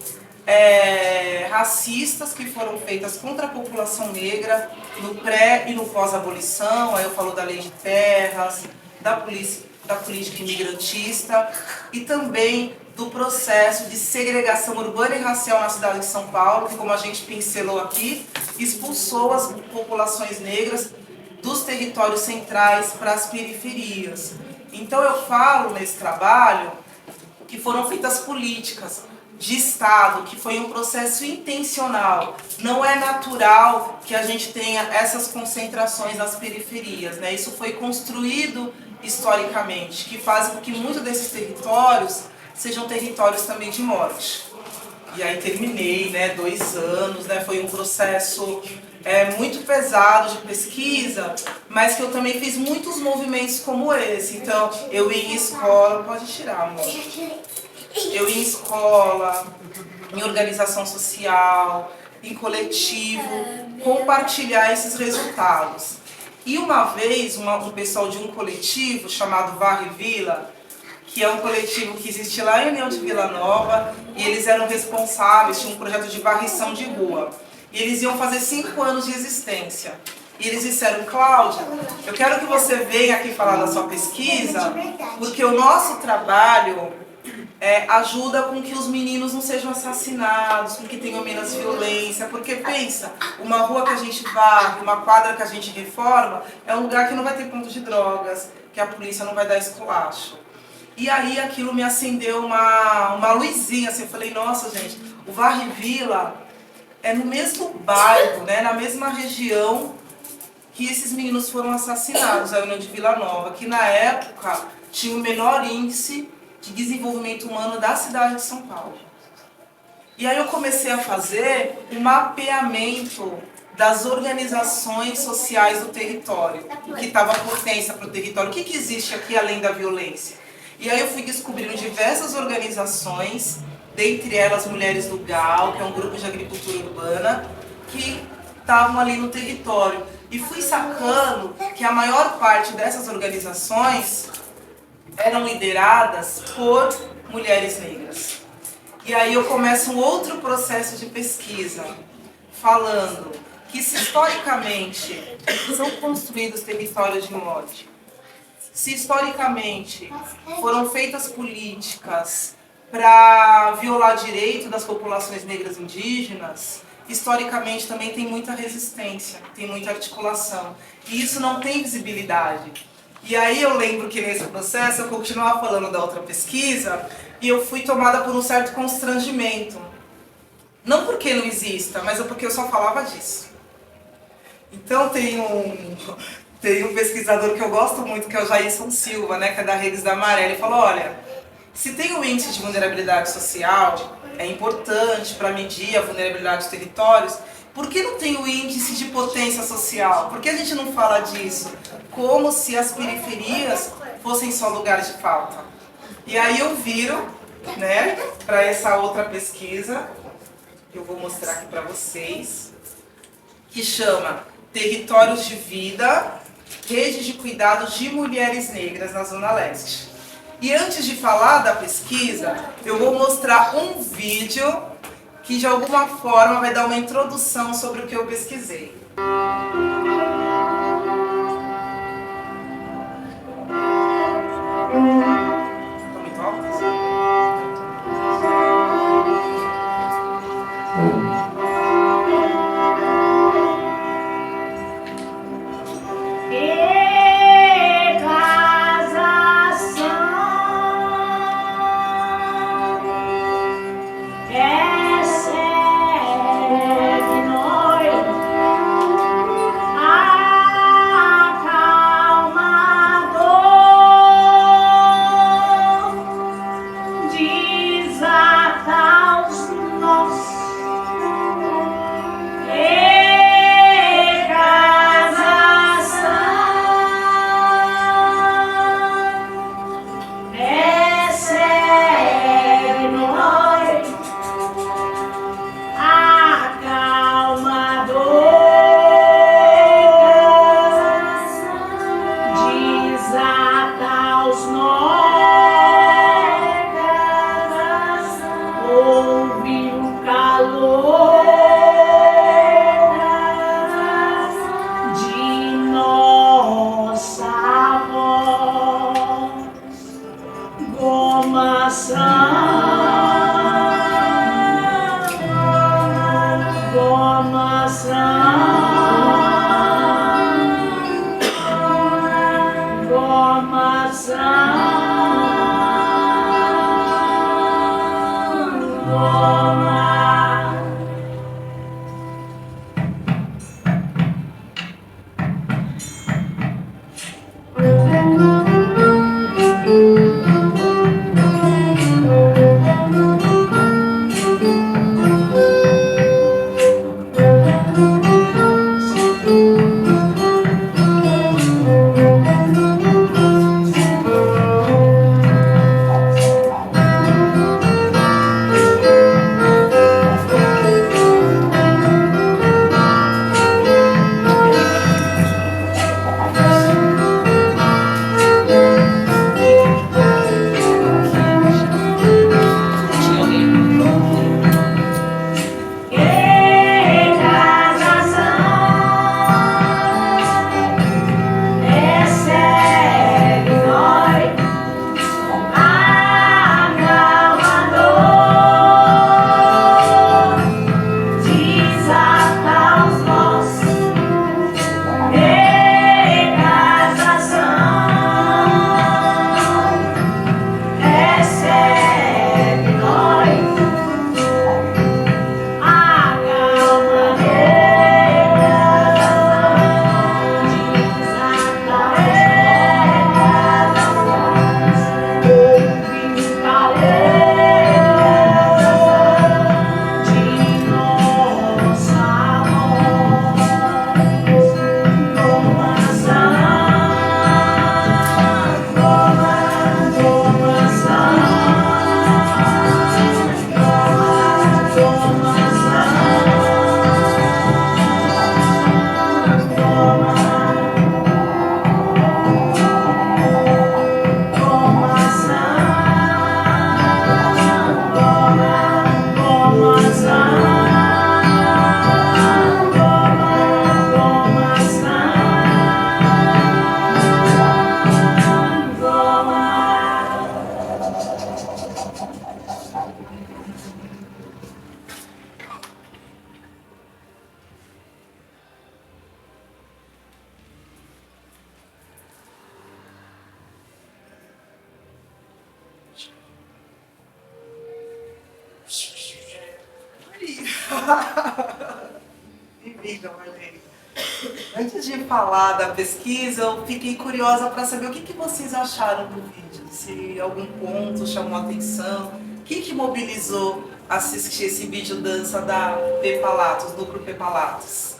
racistas que foram feitas contra a população negra no pré e no pós-abolição. Aí eu falo da lei de terras, da política imigrantista e também do processo de segregação urbana e racial na cidade de São Paulo, que, como a gente pincelou aqui, expulsou as populações negras dos territórios centrais para as periferias. Então eu falo nesse trabalho que foram feitas políticas de Estado, que foi um processo intencional. Não é natural que a gente tenha essas concentrações nas periferias, né? Isso foi construído historicamente, que faz com que muitos desses territórios sejam territórios também de morte. E aí terminei, né, 2 anos, né? Foi um processo muito pesado de pesquisa, mas que eu também fiz muitos movimentos como esse. Então, eu ia em escola, pode tirar, amor. Eu ia em escola, em organização social, em coletivo, compartilhar esses resultados. E uma vez, um pessoal de um coletivo chamado Varre Vila, que é um coletivo que existe lá em União de Vila Nova, e eles eram responsáveis, tinham um projeto de varrição de rua. E eles iam fazer 5 anos de existência. E eles disseram, Cláudia, eu quero que você venha aqui falar da sua pesquisa, porque o nosso trabalho ajuda com que os meninos não sejam assassinados, com que tenham menos violência. Porque pensa, uma rua que a gente varre, uma quadra que a gente reforma, é um lugar que não vai ter ponto de drogas, que a polícia não vai dar esculacho. E aí aquilo me acendeu uma luzinha, assim, eu falei, nossa gente, o Varre Vila é no mesmo bairro, né, na mesma região que esses meninos foram assassinados, a União de Vila Nova, que na época tinha o menor índice de desenvolvimento humano da cidade de São Paulo. E aí eu comecei a fazer um mapeamento das organizações sociais do território, o que estava potência para o território, o que existe aqui além da violência. E aí eu fui descobrindo diversas organizações, dentre elas Mulheres do GAL, que é um grupo de agricultura urbana, que estavam ali no território. E fui sacando que a maior parte dessas organizações eram lideradas por mulheres negras. E aí eu começo um outro processo de pesquisa, falando que se historicamente são construídos territórios de morte, se historicamente foram feitas políticas para violar direito das populações negras indígenas, historicamente também tem muita resistência, tem muita articulação. E isso não tem visibilidade. E aí eu lembro que nesse processo eu continuava falando da outra pesquisa e eu fui tomada por um certo constrangimento. Não porque não exista, mas é porque eu só falava disso. Então tem um pesquisador que eu gosto muito, que é o Jailson Silva, né, que é da Redes da Maré. Ele falou, olha, se tem um índice de vulnerabilidade social, é importante para medir a vulnerabilidade dos territórios, por que não tem o índice de potência social? Por que a gente não fala disso? Como se as periferias fossem só lugares de falta. E aí eu viro, né, para essa outra pesquisa, que eu vou mostrar aqui para vocês, que chama Territórios de Vida, Rede de Cuidados de Mulheres Negras na Zona Leste. E antes de falar da pesquisa, eu vou mostrar um vídeo que de alguma forma vai dar uma introdução sobre o que eu pesquisei. Tá muito alto? Bem-vinda, Marlene. Antes de falar da pesquisa, eu fiquei curiosa para saber o que vocês acharam do vídeo. Se algum ponto chamou a atenção. O que mobilizou assistir esse vídeo dança da Pepalatos, Núcleo Pepalatos?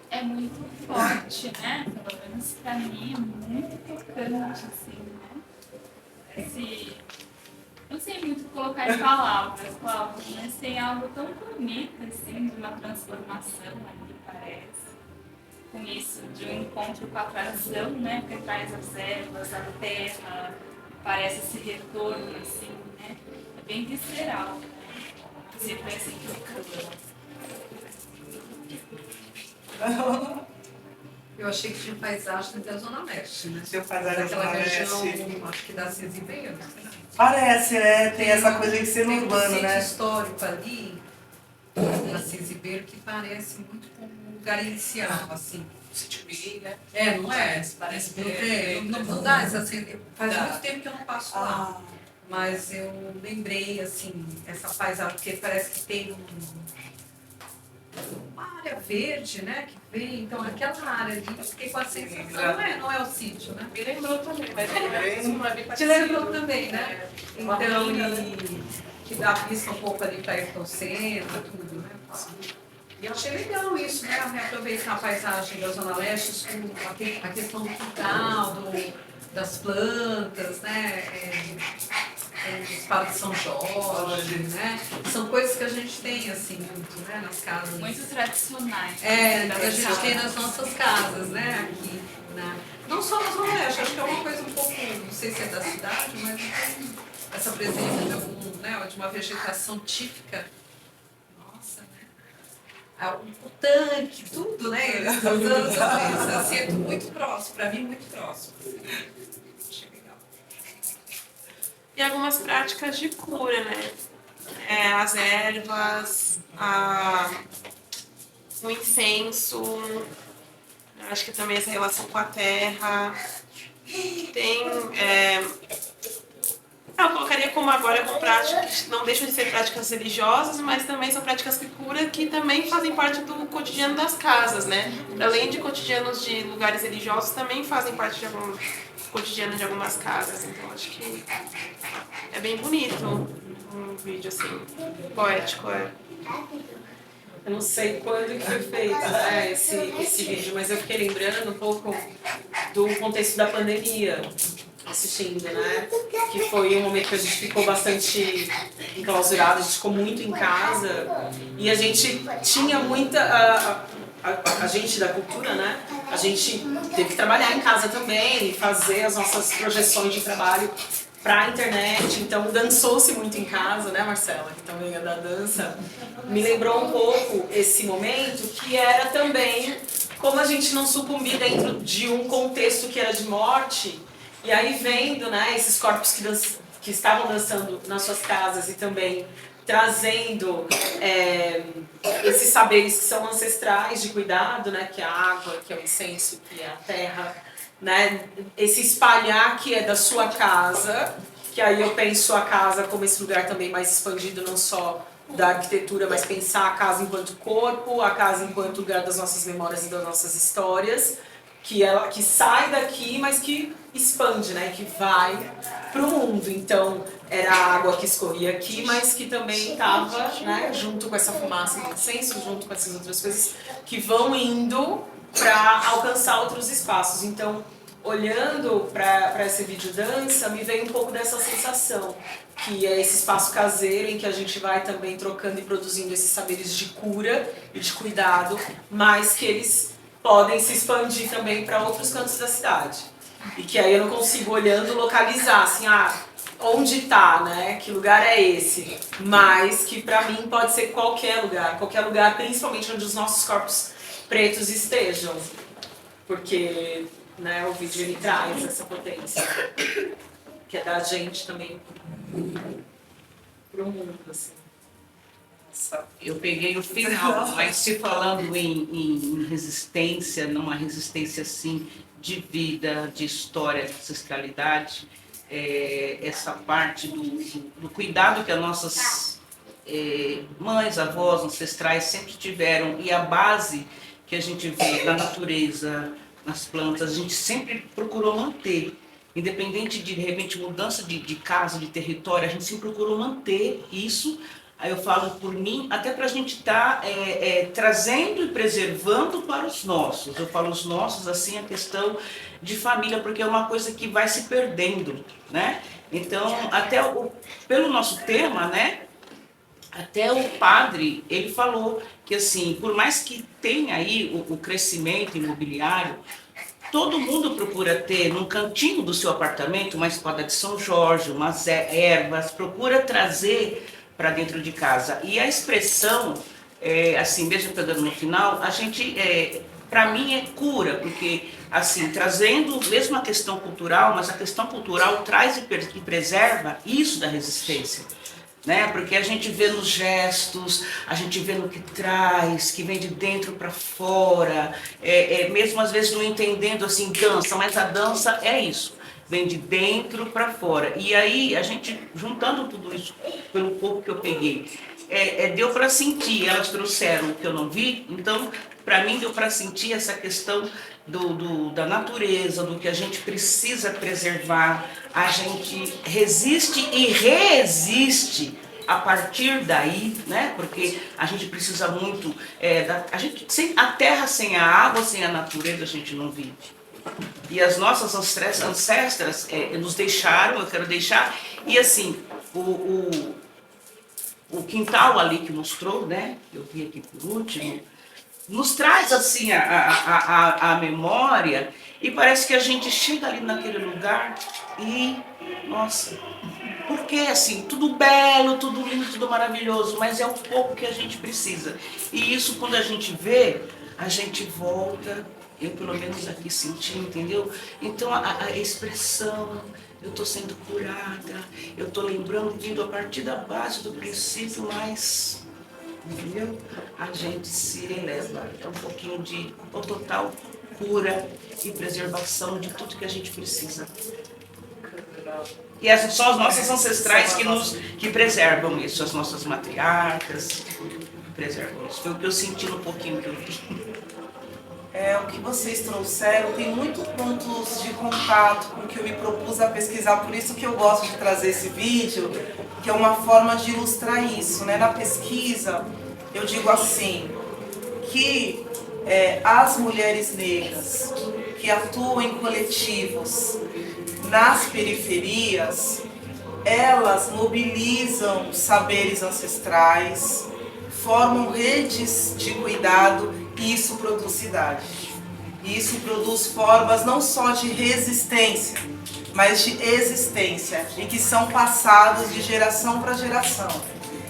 É muito forte, né? Pelo menos pra mim é muito tocante, assim, né? Não sei muito colocar em palavras, Cláudia, mas tem algo tão bonito, assim, de uma transformação, aqui parece. Com isso, de um encontro com a tradição, né? Que traz as ervas, a terra, parece esse retorno, assim, né? É bem visceral, né? Se pensa em Eu achei que tinha paisagem da Zona Leste, né? Tinha paisagem da Daquela Zona região, Leste. acho que da Assis e Veio. Parece, né? Tem essa coisa de ser urbano, Tem um né? sítio histórico ali, na Assis e Veio, que parece muito com um lugar inicial, assim. Sítio Bim, né? É, não é? Parece Não dá essa faz Dá. muito tempo que eu não passo lá. Ah, Mas eu lembrei, assim, essa paisagem, porque parece que tem uma área verde, né, que vem, então aquela área ali, eu fiquei com a sensação, não é o sítio, né? Me lembrou também, mas Te lembrou também, né? Então, que dá vista um pouco ali para Ayrton Senna, tudo, né? E eu achei legal isso, né? Reaproveitar a paisagem da Zona Leste, com a questão do quintal, das plantas, né? Os parques de São Jorge, né? São coisas que a gente tem, assim, muito, né? Nas casas. muito tradicionais. Que a gente tem nas nossas casas, né? Aqui, né? Não só na Zona Leste, acho que é uma coisa um pouco, não sei se é da cidade, mas tem essa presença de uma vegetação típica. Nossa, né? O tanque, tudo, né? Eles estão usando isso, assim, é muito próximo, para mim, muito próximo. Achei legal. E algumas práticas de cura, né? As ervas, o incenso, acho que também essa relação com a terra. Tem. Eu colocaria como agora com práticas, não deixam de ser práticas religiosas, mas também são práticas de cura que também fazem parte do cotidiano das casas, né? Além de cotidianos de lugares religiosos, também fazem parte de algum cotidiano de algumas casas. Então acho que é bem bonito um vídeo assim, poético. Eu não sei quando que foi feito, né, esse vídeo, mas eu fiquei lembrando um pouco do contexto da pandemia, assistindo, né? Que foi um momento que a gente ficou bastante enclausurado, a gente ficou muito em casa e a gente tinha muita... A gente da cultura, né? A gente teve que trabalhar em casa também e fazer as nossas projeções de trabalho para a internet, então dançou-se muito em casa, né, Marcela, que também é da dança. Me lembrou um pouco esse momento que era também como a gente não sucumbir dentro de um contexto que era de morte, e aí vendo, né, esses corpos que estavam dançando nas suas casas e também trazendo esses saberes que são ancestrais de cuidado, né, que é a água, que é o incenso, que é a terra, né, esse espalhar que é da sua casa, que aí eu penso a casa como esse lugar também mais expandido, não só da arquitetura, mas pensar a casa enquanto corpo, a casa enquanto lugar das nossas memórias e das nossas histórias, que sai daqui, mas que expande, né, que vai para o mundo. Então, era a água que escorria aqui, mas que também estava, né, junto com essa fumaça do incenso, junto com essas outras coisas que vão indo para alcançar outros espaços. Então, olhando para esse vídeo dança, me veio um pouco dessa sensação, que é esse espaço caseiro em que a gente vai também trocando e produzindo esses saberes de cura e de cuidado, mas que eles podem se expandir também para outros cantos da cidade. E que aí eu não consigo, olhando, localizar, assim, onde está, né? Que lugar é esse? Mas que para mim pode ser qualquer lugar, principalmente onde os nossos corpos pretos estejam. Porque, né, o vídeo ele traz essa potência, que é da gente também pro mundo, assim. Eu peguei o final, mas se falando em resistência, numa resistência assim de vida, de história, de ancestralidade, essa parte do cuidado que as nossas mães, avós, ancestrais sempre tiveram, e a base que a gente vê na natureza, nas plantas, a gente sempre procurou manter. Independente de repente, mudança de casa, de território, a gente sempre procurou manter isso. Aí eu falo por mim, até para a gente estar trazendo e preservando para os nossos. Eu falo os nossos, assim, a questão de família, porque é uma coisa que vai se perdendo, né? Então, pelo nosso tema, né? Até o padre, ele falou que, assim, por mais que tenha aí o crescimento imobiliário, todo mundo procura ter num cantinho do seu apartamento uma espada de São Jorge, umas ervas, procura trazer para dentro de casa. E a expressão, assim, mesmo pegando no final, a gente, para mim, é cura, porque, assim, trazendo mesmo a questão cultural, mas a questão cultural traz e preserva isso da resistência. Né? Porque a gente vê nos gestos, a gente vê no que traz, que vem de dentro para fora, mesmo às vezes não entendendo assim dança, mas a dança é isso, vem de dentro para fora. E aí a gente, juntando tudo isso, pelo pouco que eu peguei, deu para sentir, elas trouxeram o que eu não vi, então para mim deu para sentir essa questão da natureza, do que a gente precisa preservar. A gente resiste e reexiste a partir daí, né? Porque a gente precisa muito, a terra sem a água, sem a natureza, a gente não vive. E as nossas ancestras nos deixaram, eu quero deixar, e assim, o quintal ali que mostrou, né? Eu vi aqui por último, nos traz assim a memória, e parece que a gente chega ali naquele lugar e, nossa, porque assim, tudo belo, tudo lindo, tudo maravilhoso, mas é o pouco que a gente precisa. E isso quando a gente vê, a gente volta, eu pelo menos aqui senti, entendeu? Então a expressão, eu estou sendo curada, eu estou lembrando, vindo a partir da base do princípio, mas... entendeu? A gente se eleva, é um pouquinho de total cura e preservação de tudo que a gente precisa. E essas são as nossas ancestrais que preservam isso, as nossas matriarcas que preservam isso. Foi o que eu senti no pouquinho que eu vi. O que vocês trouxeram tem muitos pontos de contato com o que eu me propus a pesquisar, por isso que eu gosto de trazer esse vídeo, que é uma forma de ilustrar isso, né? Na pesquisa, eu digo assim, que as mulheres negras que atuam em coletivos nas periferias, elas mobilizam saberes ancestrais, formam redes de cuidado e isso produz cidade. E isso produz formas não só de resistência, mas de existência, e que são passadas de geração para geração.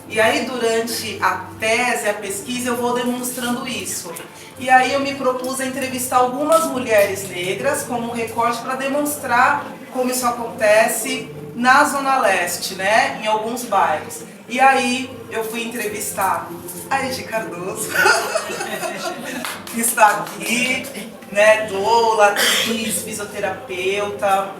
E aí durante a tese, a pesquisa, eu vou demonstrando isso. E aí eu me propus a entrevistar algumas mulheres negras como um recorte para demonstrar como isso acontece na Zona Leste, né, em alguns bairros. E aí eu fui entrevistar a Edi Cardoso, que está aqui, né, doula, atriz, fisioterapeuta.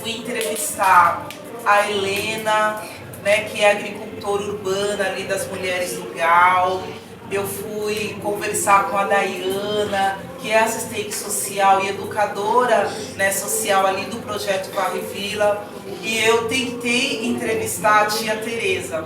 Fui entrevistar a Helena, né, que é agricultora urbana ali das mulheres do Gal. Eu fui conversar com a Dayana, que é assistente social e educadora, né, social ali do projeto Varre Vila. E eu tentei entrevistar a tia Tereza,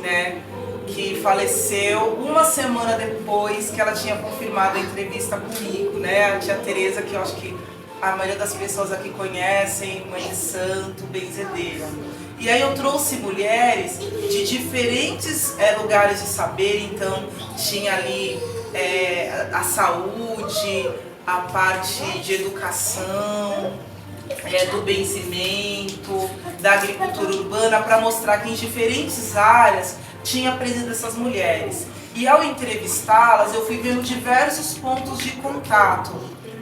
né, que faleceu uma semana depois que ela tinha confirmado a entrevista comigo, né, a tia Tereza, que eu acho que a maioria das pessoas aqui conhecem, mãe de santo, benzedeira. E aí eu trouxe mulheres de diferentes lugares de saber, então tinha ali a saúde, a parte de educação, do benzimento, da agricultura urbana, para mostrar que em diferentes áreas tinha presença essas mulheres. E ao entrevistá-las, eu fui vendo diversos pontos de contato,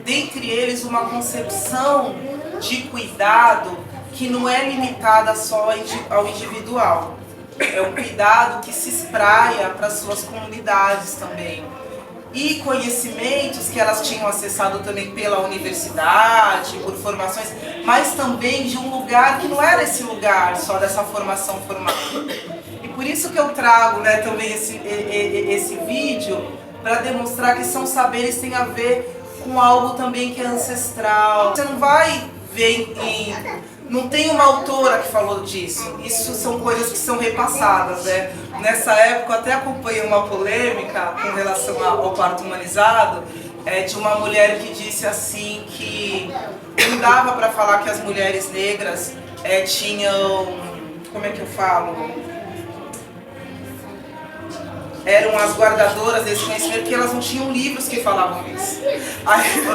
dentre eles uma concepção de cuidado que não é limitada só ao individual. É um cuidado que se espraia para suas comunidades também. E conhecimentos que elas tinham acessado também pela universidade, por formações, mas também de um lugar que não era esse lugar só dessa formação formal. E por isso que eu trago, né, também esse vídeo, para demonstrar que são saberes que têm a ver com algo também que é ancestral. Você não vai ver não tem uma autora que falou disso. Isso são coisas que são repassadas, né? Nessa época eu até acompanhei uma polêmica com relação ao parto humanizado, de uma mulher que disse assim que não dava para falar que as mulheres negras tinham, como é que eu falo? Eram as guardadoras desse conhecimento, porque elas não tinham livros que falavam isso. Aí,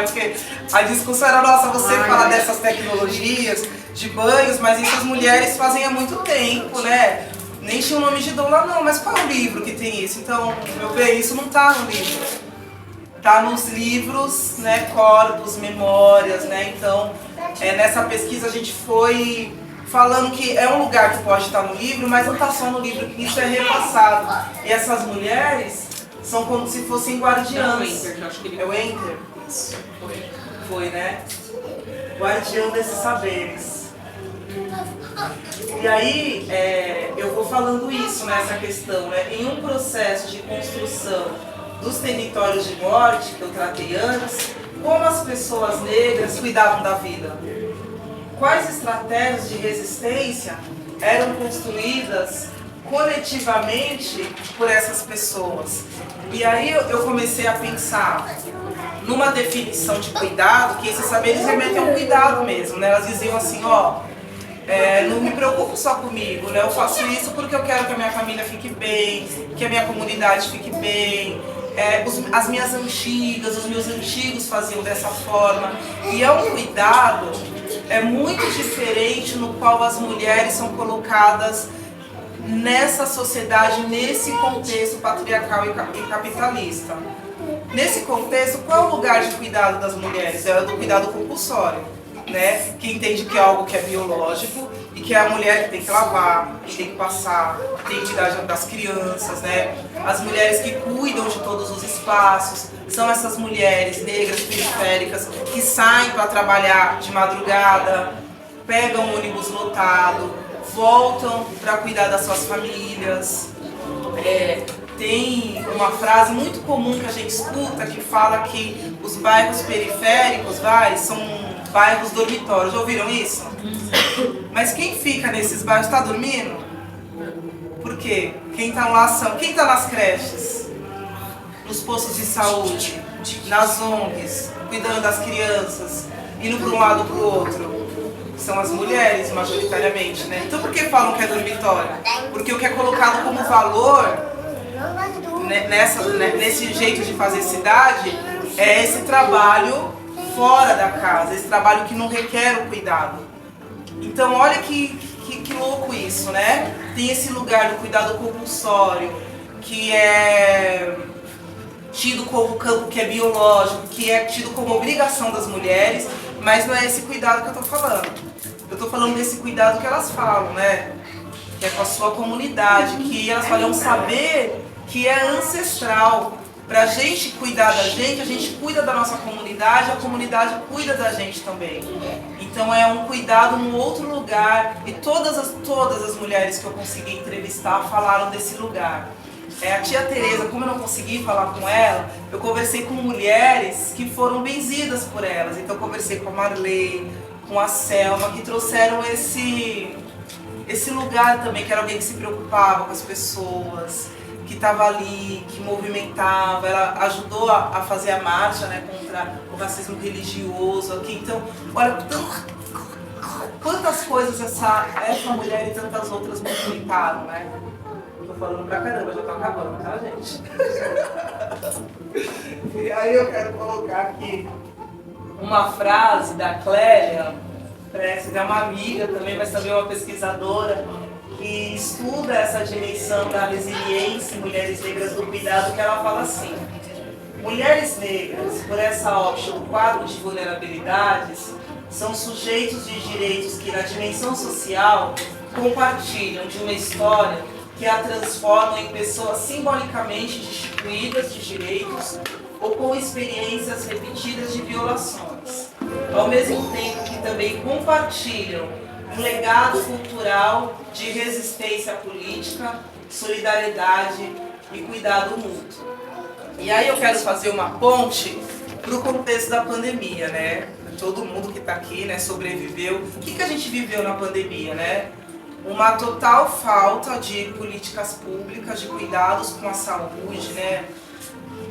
porque a discussão era, nossa, você fala dessas tecnologias, de banhos, mas isso as mulheres fazem há muito tempo, né? Nem tinha o nome de doula não, mas qual é o livro que tem isso? Então, meu bem, isso não está no livro. Está nos livros, né, corpos, memórias, né? Então, nessa pesquisa a gente foi falando que é um lugar que pode estar no livro, mas não está só no livro, que isso é repassado. E essas mulheres são como se fossem guardiãs. É o Enter? Foi, né? Guardião desses saberes. E aí, eu vou falando isso nessa questão, né? Em um processo de construção dos territórios de morte, que eu tratei antes, como as pessoas negras cuidavam da vida. Quais estratégias de resistência eram construídas coletivamente por essas pessoas. E aí eu comecei a pensar numa definição de cuidado, que esses saberes remetem ao cuidado mesmo, né? Elas diziam assim, não me preocupo só comigo, né? Eu faço isso porque eu quero que a minha família fique bem, que a minha comunidade fique bem. As minhas antigas, os meus antigos faziam dessa forma. E é um cuidado muito diferente no qual as mulheres são colocadas nessa sociedade, nesse contexto patriarcal e capitalista. Nesse contexto, qual é o lugar de cuidado das mulheres? É o do cuidado compulsório, né? Que entende que é algo que é biológico e que é a mulher que tem que lavar, que tem que passar, que tem que cuidar das crianças, né? As mulheres que cuidam de todos os espaços são essas mulheres negras, periféricas, que saem para trabalhar de madrugada, pegam um ônibus lotado, voltam para cuidar das suas famílias. Tem uma frase muito comum que a gente escuta que fala que os bairros periféricos são bairros dormitórios. Já ouviram isso? Mas quem fica nesses bairros está dormindo? Por quê? Quem está nas creches, nos postos de saúde, nas ONGs, cuidando das crianças, indo para um lado para o outro? São as mulheres, majoritariamente, né? Então por que falam que é dormitório? Porque o que é colocado como valor nesse jeito de fazer cidade é esse trabalho fora da casa, esse trabalho que não requer o cuidado. Então olha que louco isso, né? Tem esse lugar do cuidado compulsório, que é tido como campo que é biológico, que é tido como obrigação das mulheres, mas não é esse cuidado que eu tô falando. Eu tô falando desse cuidado que elas falam, né? Que é com a sua comunidade, que elas falam saber que é ancestral. Pra gente cuidar da gente, a gente cuida da nossa comunidade, a comunidade cuida da gente também. Então é um cuidado num outro lugar, e todas as mulheres que eu consegui entrevistar falaram desse lugar. A tia Tereza, como eu não consegui falar com ela, eu conversei com mulheres que foram benzidas por elas. Então eu conversei com a Marley, com a Selma, que trouxeram esse lugar também, que era alguém que se preocupava com as pessoas, que estava ali, que movimentava. Ela ajudou a fazer a marcha, né, contra o racismo religioso aqui. Então, olha, quantas coisas essa mulher e tantas outras movimentaram, né? Tô falando pra caramba, já tô acabando, tá, gente? E aí eu quero colocar aqui uma frase da Clélia Prestes, é uma amiga também, mas também uma pesquisadora, que estuda essa dimensão da resiliência em mulheres negras do cuidado, que ela fala assim: mulheres negras, por essa óptica do quadro de vulnerabilidades, são sujeitos de direitos que na dimensão social compartilham de uma história que a transformam em pessoas simbolicamente destituídas de direitos ou com experiências repetidas de violações, ao mesmo tempo que também compartilham um legado cultural de resistência política, solidariedade e cuidado mútuo. E aí eu quero fazer uma ponte para o contexto da pandemia, né? Todo mundo que está aqui, né, sobreviveu. O que a gente viveu na pandemia, né? Uma total falta de políticas públicas, de cuidados com a saúde, né?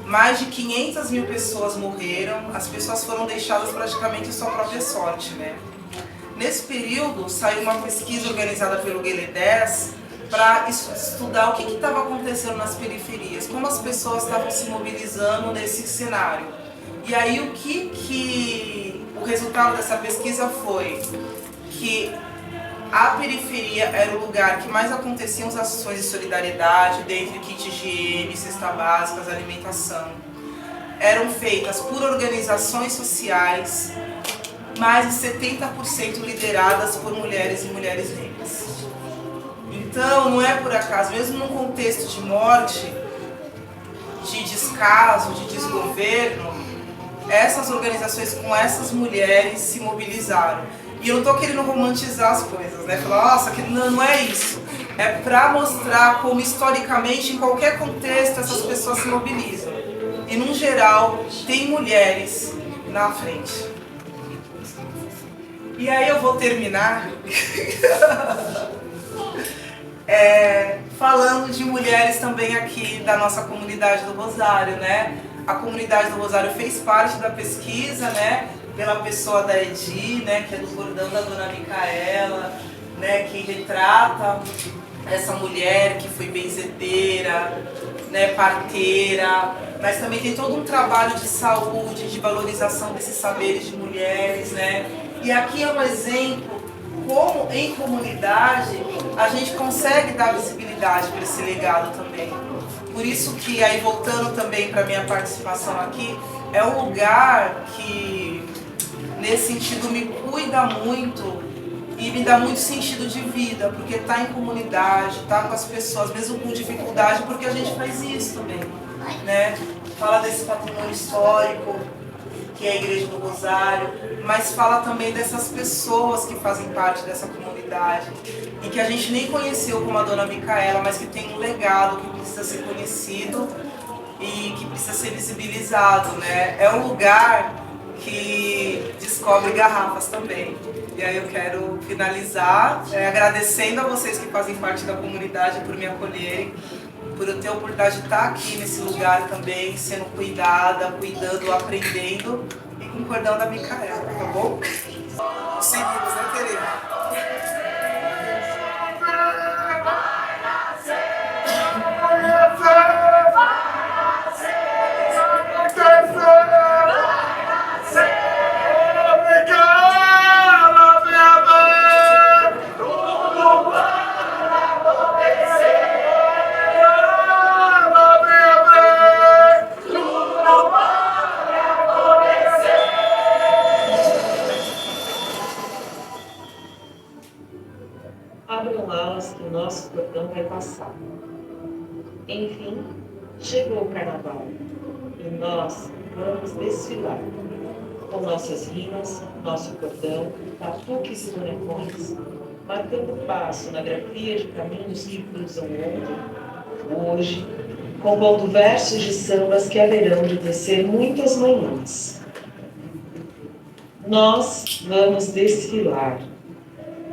Mais de 500 mil pessoas morreram, as pessoas foram deixadas praticamente à sua própria sorte, né? Nesse período, saiu uma pesquisa organizada pelo Guelé 10 para estudar o que estava acontecendo nas periferias, como as pessoas estavam se mobilizando nesse cenário. E aí o resultado dessa pesquisa foi que a periferia era o lugar que mais aconteciam as ações de solidariedade, dentre kit higiene, cesta básica, alimentação. Eram feitas por organizações sociais, mais de 70% lideradas por mulheres e mulheres negras. Então, não é por acaso, mesmo num contexto de morte, de descaso, de desgoverno, essas organizações com essas mulheres se mobilizaram. E eu não estou querendo romantizar as coisas, né? Falar, nossa, que não é isso. É para mostrar como, historicamente, em qualquer contexto, essas pessoas se mobilizam. E, no geral, tem mulheres na frente. E aí eu vou terminar falando de mulheres também aqui da nossa comunidade do Rosário, né? A comunidade do Rosário fez parte da pesquisa, né? Pela pessoa da Edi, né? Que é do cordão da Dona Micaela, né? Que retrata essa mulher que foi benzedeira, né? Parteira, mas também tem todo um trabalho de saúde, de valorização desses saberes de mulheres, né? E aqui é um exemplo como em comunidade a gente consegue dar visibilidade para esse legado também. Por isso que, aí voltando também para a minha participação aqui, é um lugar que, nesse sentido, me cuida muito e me dá muito sentido de vida, porque tá em comunidade, tá com as pessoas, mesmo com dificuldade, porque a gente faz isso também, né? Fala desse patrimônio histórico, que é a Igreja do Rosário, mas fala também dessas pessoas que fazem parte dessa comunidade e que a gente nem conheceu como a Dona Micaela, mas que tem um legado que precisa ser conhecido e que precisa ser visibilizado, né? É um lugar que descobre garrafas também. E aí eu quero finalizar agradecendo a vocês que fazem parte da comunidade por me acolherem, por eu ter a oportunidade de estar aqui nesse lugar também, sendo cuidada, cuidando, aprendendo e com o cordão da Micaela, tá bom? Seguimos, né, querida? Abram alas que o nosso cordão vai passar. Enfim, chegou o carnaval e nós vamos desfilar com nossas rimas, nosso cordão, batuques e bonecões, marcando passo na grafia de caminhos que cruzam o mundo, hoje, compondo versos de sambas que haverão de descer muitas manhãs. Nós vamos desfilar,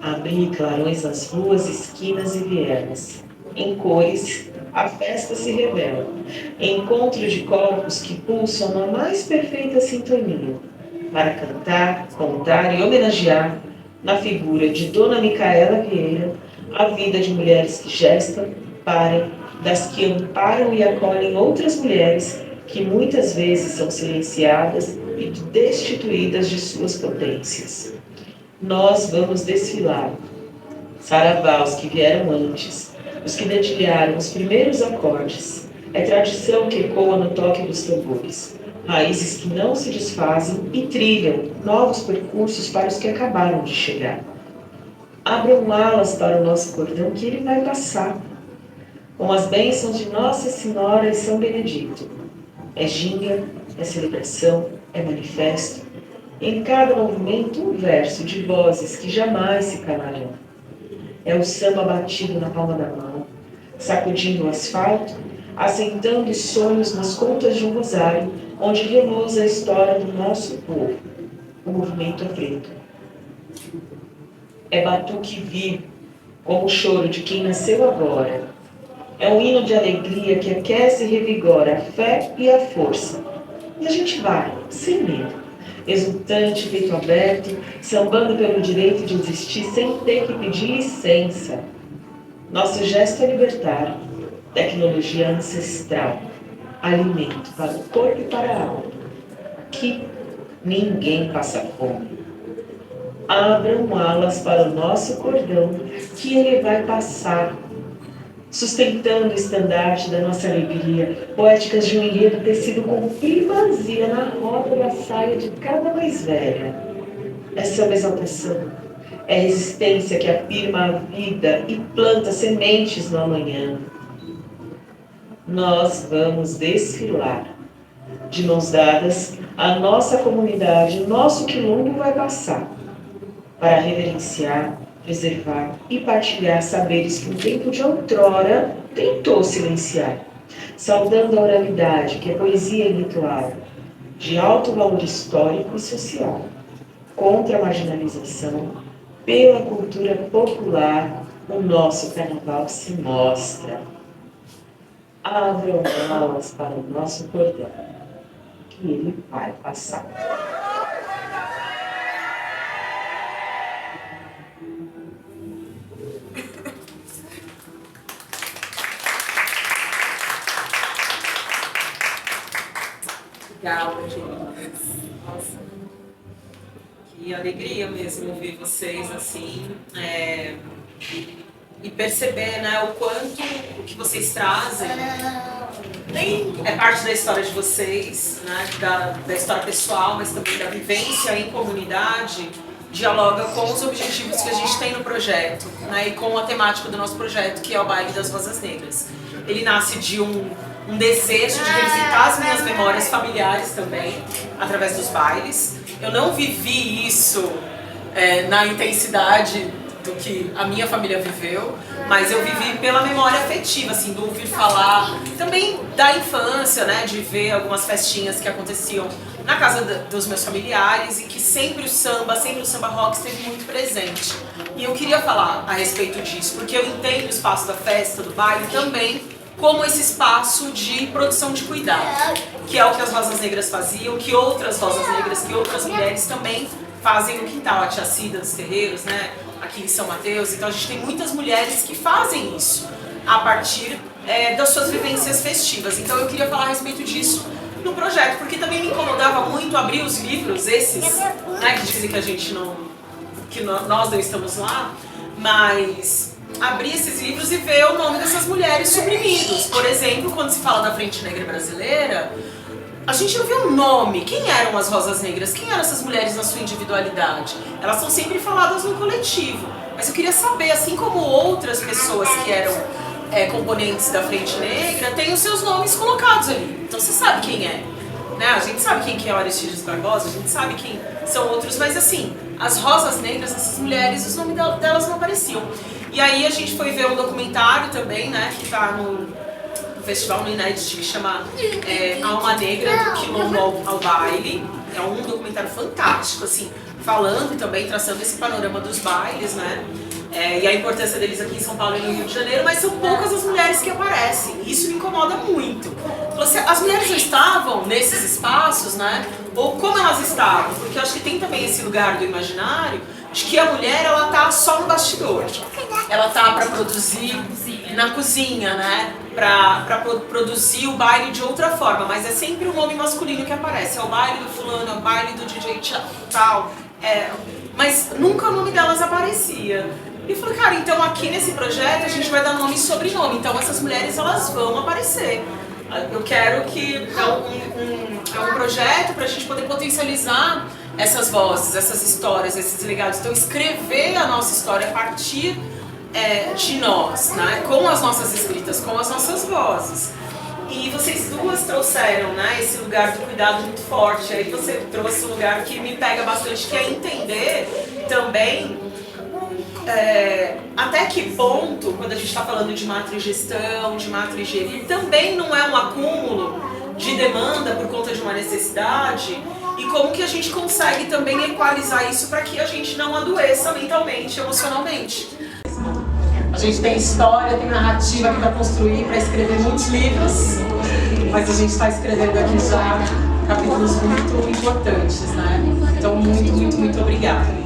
abrir clarões nas ruas, esquinas e vielas. Em cores, a festa se revela. Encontro de corpos que pulsam na mais perfeita sintonia, para cantar, contar e homenagear, na figura de Dona Micaela Vieira, a vida de mulheres que gestam, param, das que amparam e acolhem outras mulheres que muitas vezes são silenciadas e destituídas de suas potências. Nós vamos desfilar. Saravá, os que vieram antes, os que dedilharam os primeiros acordes. É tradição que ecoa no toque dos tambores. Raízes que não se desfazem e trilham novos percursos para os que acabaram de chegar. Abram alas para o nosso cordão que ele vai passar, com as bênçãos de Nossa Senhora e São Benedito. É ginga, é celebração, é manifesto, Em cada movimento, um verso de vozes que jamais se calarão. É o samba batido na palma da mão, sacudindo o asfalto, assentando os sonhos nas contas de um rosário, onde reluz a história do nosso povo. O movimento é preto. É batuque vivo, como o choro de quem nasceu agora. É um hino de alegria que aquece e revigora a fé e a força. E a gente vai, sem medo, exultante, peito aberto, sambando pelo direito de existir sem ter que pedir licença. Nosso gesto é libertário, tecnologia ancestral, alimento para o corpo e para a alma. Aqui, ninguém passa fome. Abram alas para o nosso cordão, que ele vai passar, sustentando o estandarte da nossa alegria, poéticas de um enredo tecido com primazia na roda da saia de cada mais velha. Essa é uma exaltação, é a resistência que afirma a vida e planta sementes no amanhã. Nós vamos desfilar. De mãos dadas, a nossa comunidade, o nosso quilombo vai passar, para reverenciar, preservar e partilhar saberes que o tempo de outrora tentou silenciar, saudando a oralidade, que é poesia e ritual, de alto valor histórico e social, contra a marginalização, pela cultura popular, o nosso carnaval se mostra. Abram alas para o nosso cordão, que ele vai passar. Legal, queridas. Nossa, que alegria mesmo ver vocês assim e perceber, né, o quanto o que vocês trazem nem é parte da história de vocês, né, da história pessoal, mas também da vivência em comunidade, dialoga com os objetivos que a gente tem no projeto, né, e com a temática do nosso projeto, que é o Baile das Rosas Negras. Ele nasce de um desejo de revisitar as minhas memórias familiares também, através dos bailes. Eu não vivi isso na intensidade do que a minha família viveu, mas eu vivi pela memória afetiva, assim, do ouvir falar, também da infância, né, de ver algumas festinhas que aconteciam na casa dos meus familiares e que sempre o samba rock esteve muito presente. E eu queria falar a respeito disso, porque eu entendo o espaço da festa, do baile também, como esse espaço de produção de cuidado, que é o que as Rosas Negras faziam, que outras Rosas Negras, que outras mulheres também fazem no quintal, a Tia Cida dos Terreiros, né, aqui em São Mateus. Então a gente tem muitas mulheres que fazem isso a partir das suas vivências festivas. Então eu queria falar a respeito disso no projeto, porque também me incomodava muito abrir os livros, esses, né, que dizem que a gente não, que nós não estamos lá, mas abrir esses livros e ver o nome dessas mulheres suprimidos. Por exemplo, quando se fala da Frente Negra Brasileira, a gente não vê um nome. Quem eram as Rosas Negras? Quem eram essas mulheres na sua individualidade? Elas são sempre faladas no coletivo. Mas eu queria saber, assim como outras pessoas que eram componentes da Frente Negra, têm os seus nomes colocados ali. Então você sabe quem é. Né? A gente sabe quem que é o Aristides Barbosa, a gente sabe quem são outros, mas assim, as Rosas Negras, essas mulheres, os nomes delas não apareciam. E aí a gente foi ver um documentário também, né, que tá no festival no Inédit, que chama Alma Negra, do Quilombo ao Baile. É um documentário fantástico, assim, falando também, traçando esse panorama dos bailes, né, e a importância deles aqui em São Paulo e no Rio de Janeiro, mas são poucas as mulheres que aparecem, e isso me incomoda muito. As mulheres não estavam nesses espaços, né, ou como elas estavam, porque eu acho que tem também esse lugar do imaginário de que a mulher, ela tá só no bastidor, ela tá para produzir na cozinha, né, para produzir o baile de outra forma, mas é sempre um homem masculino que aparece, é o baile do fulano, é o baile do DJ tal, mas nunca o nome delas aparecia. E eu falei, cara, então aqui nesse projeto a gente vai dar nome e sobrenome, então essas mulheres, elas vão aparecer. Eu quero que é um projeto para a gente poder potencializar essas vozes, essas histórias, esses legados. Então escrever a nossa história a partir de nós, né? Com as nossas escritas, com as nossas vozes. E vocês duas trouxeram, né, esse lugar do cuidado muito forte. Aí você trouxe um lugar que me pega bastante, que é entender também até que ponto, quando a gente está falando de matrigestão, de matrigerir, também não é um acúmulo de demanda por conta de uma necessidade, e como que a gente consegue também equalizar isso para que a gente não adoeça mentalmente, emocionalmente. A gente tem história, tem narrativa aqui para construir, para escrever muitos livros, mas a gente está escrevendo aqui já capítulos muito importantes, né? Então, muito, muito, muito obrigada.